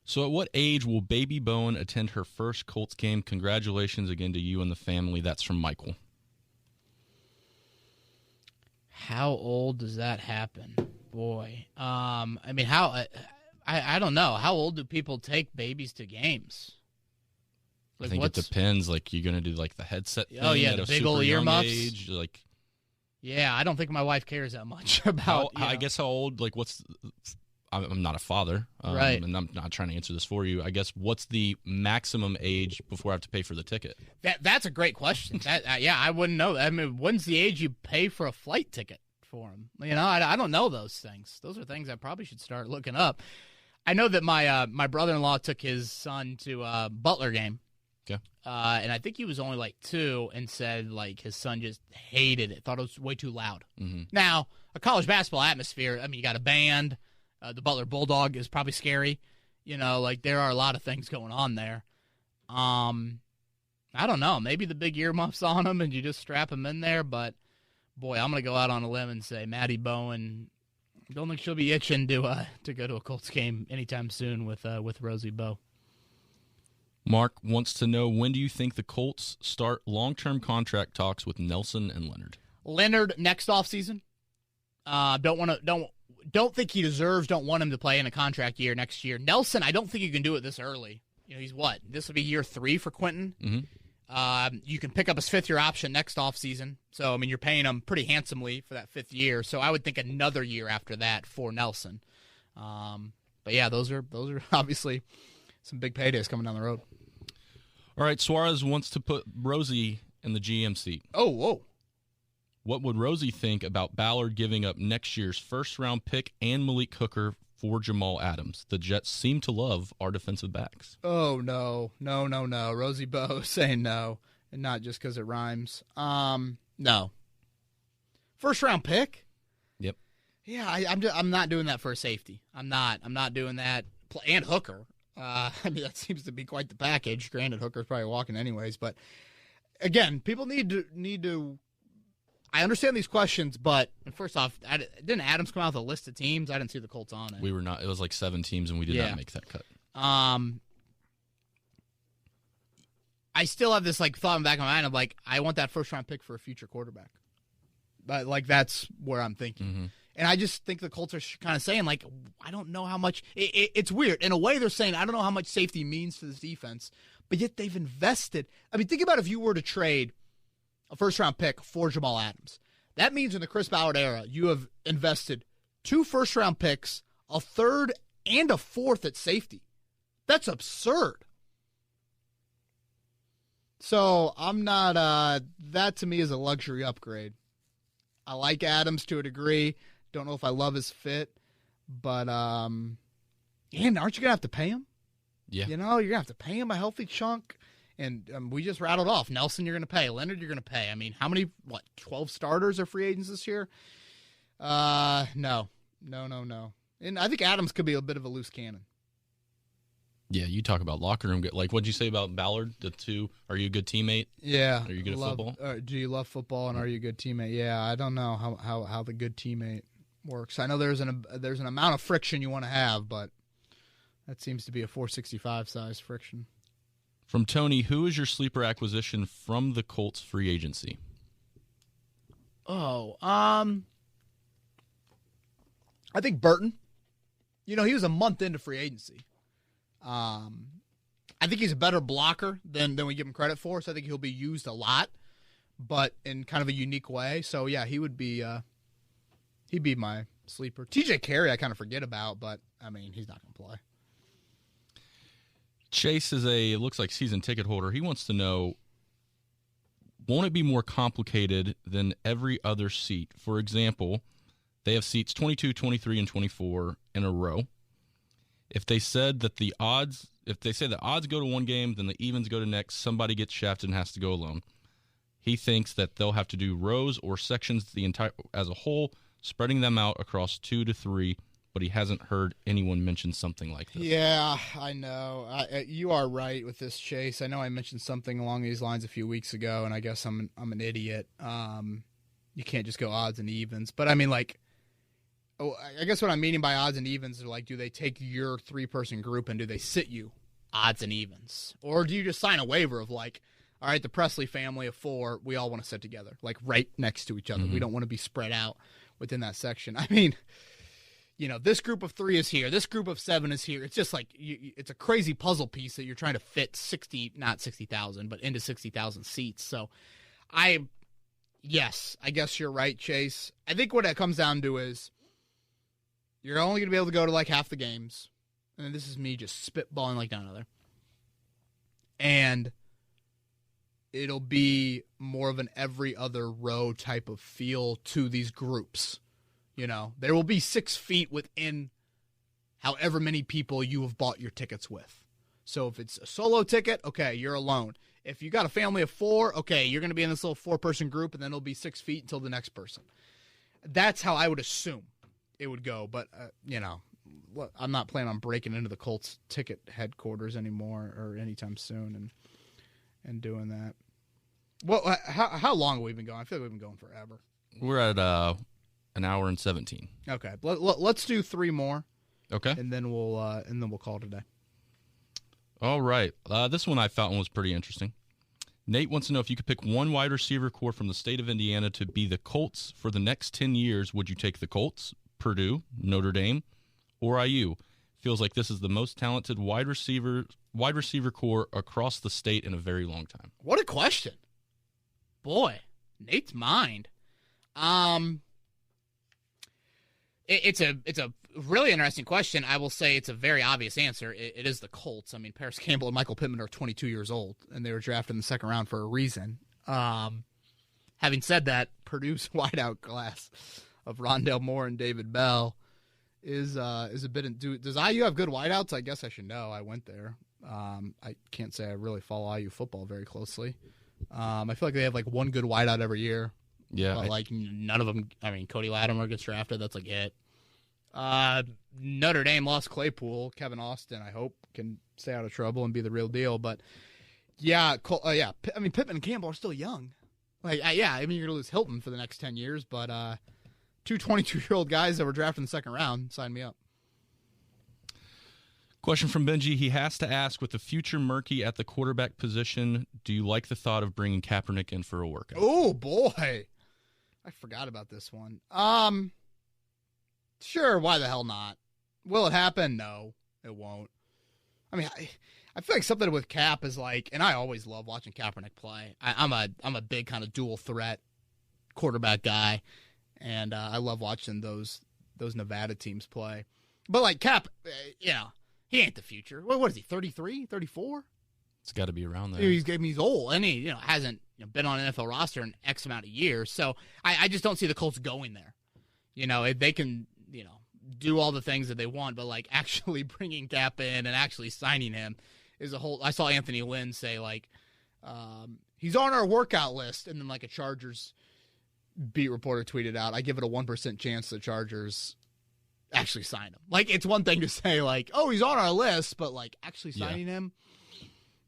So at what age will baby Bowen attend her first Colts game? Congratulations again to you and the family. That's from Michael. How old does that happen? Boy. I mean, I don't know. How old do people take babies to games? Like, I think it depends. Like, you're going to do, like, the headset thing at the a big super old young earmuffs. age. Like, yeah, I don't think my wife cares that much about. I guess how old? Like, I'm not a father, right? And I'm not trying to answer this for you. I guess what's the maximum age before I have to pay for the ticket? That's a great question. Yeah, I wouldn't know. I mean, when's the age you pay for a flight ticket for them? You know, I don't know those things. Those are things I probably should start looking up. I know that my brother-in-law took his son to a Butler game. Okay. And I think he was only like 2 and said like his son just hated it, thought it was way too loud. Mm-hmm. Now, a college basketball atmosphere, I mean, you got a band. The Butler Bulldog is probably scary. You know, like there are a lot of things going on there. I don't know. Maybe the big earmuffs on him and you just strap him in there. But, boy, I'm going to go out on a limb and say Maddie Bowen, don't think she'll be itching to go to a Colts game anytime soon with Rosie Bowe. Mark wants to know, when do you think the Colts start long-term contract talks with Nelson and Leonard? Leonard next offseason. Don't think he deserves, don't want him to play in a contract year next year. Nelson, I don't think you can do it this early. You know, he's what? This will be year 3 for Quentin. Mm-hmm. You can pick up his 5th-year option next offseason. So, I mean, you're paying him pretty handsomely for that 5th year. So I would think another year after that for Nelson. But, yeah, those are obviously some big paydays coming down the road. All right, Suarez wants to put Rosie in the GM seat. Oh, whoa. What would Rosie think about Ballard giving up next year's first-round pick and Malik Hooker for Jamal Adams? The Jets seem to love our defensive backs. Oh, no. Rosie Bowe saying no, and not just because it rhymes. No. First-round pick? Yep. Yeah, I'm not doing that for a safety. I'm not doing that. And Hooker. I mean, that seems to be quite the package. Granted, Hooker's probably walking anyways, but again, people need to. I understand these questions, but first off, didn't Adams come out with a list of teams? I didn't see the Colts on it. We were not. It was like 7 teams, and we did not make that cut. I still have this like thought in the back of my mind of like I want that first round pick for a future quarterback. But like that's where I'm thinking. Mm-hmm. And I just think the Colts are kind of saying, like, I don't know how much – it's weird. In a way, they're saying, I don't know how much safety means to this defense, but yet they've invested. I mean, think about if you were to trade a first-round pick for Jamal Adams. That means in the Chris Ballard era, you have invested 2 first-round picks, a third and a fourth at safety. That's absurd. So I'm not that to me is a luxury upgrade. I like Adams to a degree. Don't know if I love his fit, but aren't you gonna have to pay him? Yeah, you're gonna have to pay him a healthy chunk. And we just rattled off Nelson. You're gonna pay Leonard. You're gonna pay. I mean, how many? 12 starters are free agents this year? No. And I think Adams could be a bit of a loose cannon. Yeah, you talk about locker room. Like, what'd you say about Ballard? The 2, are you a good teammate? Yeah. Are you good at football? Do you love football, and are you a good teammate? Yeah, I don't know how the good teammate works. I know there's an amount of friction you want to have, but that seems to be a 465 size friction. From Tony, who is your sleeper acquisition from the Colts free agency? I think Burton. He was a month into free agency. I think he's a better blocker than we give him credit for, so I think he'll be used a lot, but in kind of a unique way. So, yeah, he'd be my sleeper. TJ Carey I kind of forget about, but, I mean, he's not going to play. Chase is it looks like season ticket holder. He wants to know, won't it be more complicated than every other seat? For example, they have seats 22, 23, and 24 in a row. If they said that the odds go to one game, then the evens go to next, somebody gets shafted and has to go alone. He thinks that they'll have to do rows or sections as a whole, spreading them out across 2 to 3. But he hasn't heard anyone mention something like this. Yeah, I know. You are right with this, Chase. I know I mentioned something along these lines a few weeks ago, and I guess I'm an idiot. You can't just go odds and evens. But, I mean, like, I guess what I'm meaning by odds and evens are, like, do they take your 3-person group and do they sit you odds and evens? Or do you just sign a waiver of, like, all right, the Presley family of 4, we all want to sit together, like, right next to each other. We don't want to be spread out within that section. I mean, this group of 3 is here. This group of 7 is here. It's just like it's a crazy puzzle piece that you're trying to fit not 60,000, but into 60,000 seats. So I guess you're right, Chase. I think what it comes down to is you're only going to be able to go to like half the games. And this is me just spitballing like none other. And it'll be more of an every other row type of feel to these groups. There will be 6 feet within however many people you have bought your tickets with. So if it's a solo ticket, okay, you're alone. If you got a family of 4, okay, you're going to be in this little 4-person group, and then it'll be 6 feet until the next person. That's how I would assume it would go. But, I'm not planning on breaking into the Colts ticket headquarters anymore or anytime soon and doing that. Well, how long have we been going? I feel like we've been going forever. We're at an hour and 17. Okay, let's do 3 more. Okay, and then we'll call it a day. All right, this one I found was pretty interesting. Nate wants to know if you could pick one wide receiver core from the state of Indiana to be the Colts for the next 10 years. Would you take the Colts, Purdue, Notre Dame, or IU? Feels like this is the most talented wide receiver core across the state in a very long time. What a question, boy! Nate's mind. It's a really interesting question. I will say it's a very obvious answer. It is the Colts. I mean, Paris Campbell and Michael Pittman are 22 years old, and they were drafted in the second round for a reason. Having said that, Purdue's wideout class of Rondale Moore and David Bell is a bit. Does IU have good wideouts? I guess I should know. I went there. I can't say I really follow IU football very closely. I feel like they have like one good wideout every year. Yeah, but like none of them. I mean, Cody Latimer gets drafted. That's like it. Notre Dame lost Claypool. Kevin Austin, I hope, can stay out of trouble and be the real deal. But yeah. I mean, Pittman and Campbell are still young. Like, I mean, you're gonna lose Hilton for the next 10 years, but 2 22-year-old guys that were drafted in the second round, sign me up. Question from Benji. He has to ask, with the future murky at the quarterback position, do you like the thought of bringing Kaepernick in for a workout? Oh boy, I forgot about this one. Sure, why the hell not? Will it happen? No, it won't. I mean, I feel like something with Cap is like, and I always love watching Kaepernick play. I'm a big kind of dual threat quarterback guy, and I love watching those Nevada teams play. But like Cap, he ain't the future. What is he? 33, 34? It's got to be around there. He's old, and he hasn't been on an NFL roster in X amount of years. So I just don't see the Colts going there. They can do all the things that they want, but like actually bringing Cap in and actually signing him is a whole. I saw Anthony Lynn say like he's on our workout list, and then like a Chargers beat reporter tweeted out, I give it a 1% chance the Chargers actually sign him. Like, it's one thing to say like, oh, he's on our list, but like actually signing him,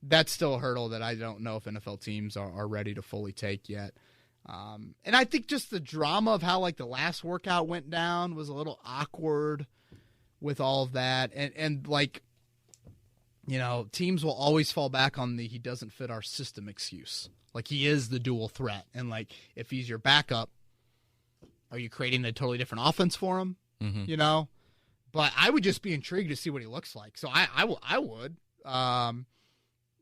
that's still a hurdle that I don't know if NFL teams are ready to fully take yet. And I think just the drama of how like the last workout went down was a little awkward with all of that. And like, teams will always fall back on the he doesn't fit our system excuse. Like, he is the dual threat. And like, if he's your backup, are you creating a totally different offense for him? Mm-hmm. But I would just be intrigued to see what he looks like. So I would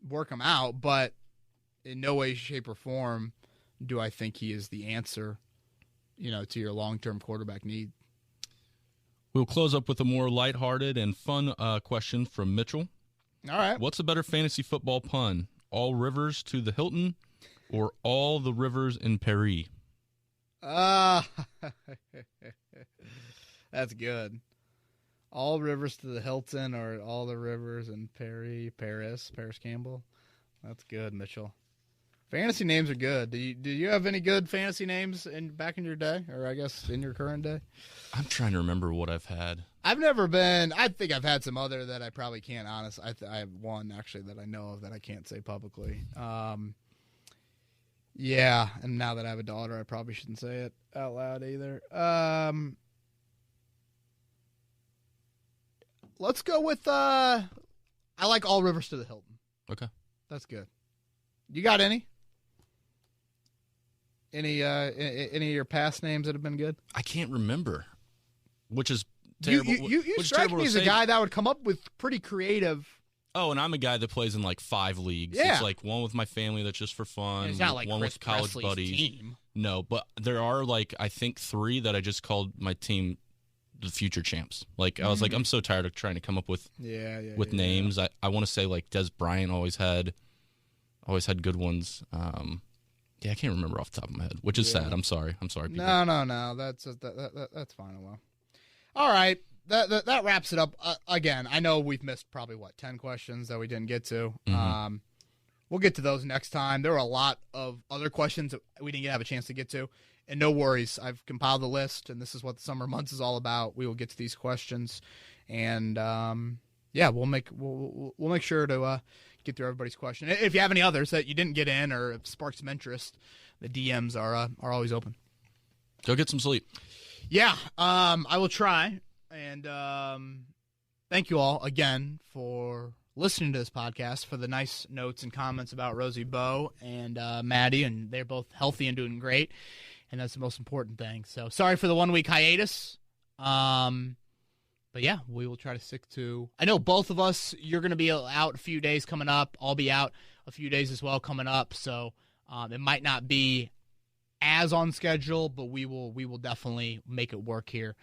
work him out, but in no way, shape, or form do I think he is the answer, to your long-term quarterback need. We'll close up with a more lighthearted and fun question from Mitchell. All right. What's a better fantasy football pun? All rivers to the Hilton or all the rivers in Paris? That's good. All rivers to the Hilton or all the rivers in Paris Campbell. That's good, Mitchell. Fantasy names are good. Do you have any good fantasy names back in your day, or I guess in your current day? I'm trying to remember what I've had. I've never been. I think I've had some other that I probably can't. I have one actually that I know of that I can't say publicly. Yeah, and now that I have a daughter, I probably shouldn't say it out loud either. Let's go with. I like all rivers to the Hilton. Okay, that's good. You got any? Any of your past names that have been good? I can't remember, which is terrible. You strike me as a guy that would come up with pretty creative. Oh, and I'm a guy that plays in like 5 leagues. Yeah. It's like one with my family that's just for fun. And it's not like one Chris with college Presley's buddies. Team. No, but there are like I think 3 that I just called my team the future champs. Like I was like, I'm so tired of trying to come up with names. I want to say like Des Bryant always had good ones. Yeah, I can't remember off the top of my head, which is sad. I'm sorry. People. No. That's fine. Well, all right. That wraps it up. Again, I know we've missed probably 10 questions that we didn't get to. Mm-hmm. We'll get to those next time. There were a lot of other questions that we didn't have a chance to get to, and no worries. I've compiled the list, and this is what the summer months is all about. We will get to these questions, and we'll make sure to get through everybody's question. If you have any others that you didn't get in or have sparked some interest, the DMs are always open. Go get some sleep. Yeah, I will try. And thank you all again for listening to this podcast, for the nice notes and comments about Rosie Bowe and Maddie, and they're both healthy and doing great, and that's the most important thing. So sorry for the 1-week hiatus. But yeah, we will try to stick to. I know both of us, you're going to be out a few days coming up. I'll be out a few days as well coming up. So it might not be as on schedule, but we will definitely make it work here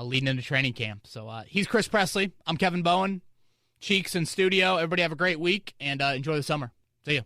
leading into training camp. So he's Chris Presley. I'm Kevin Bowen. Cheeks in studio. Everybody have a great week and enjoy the summer. See ya.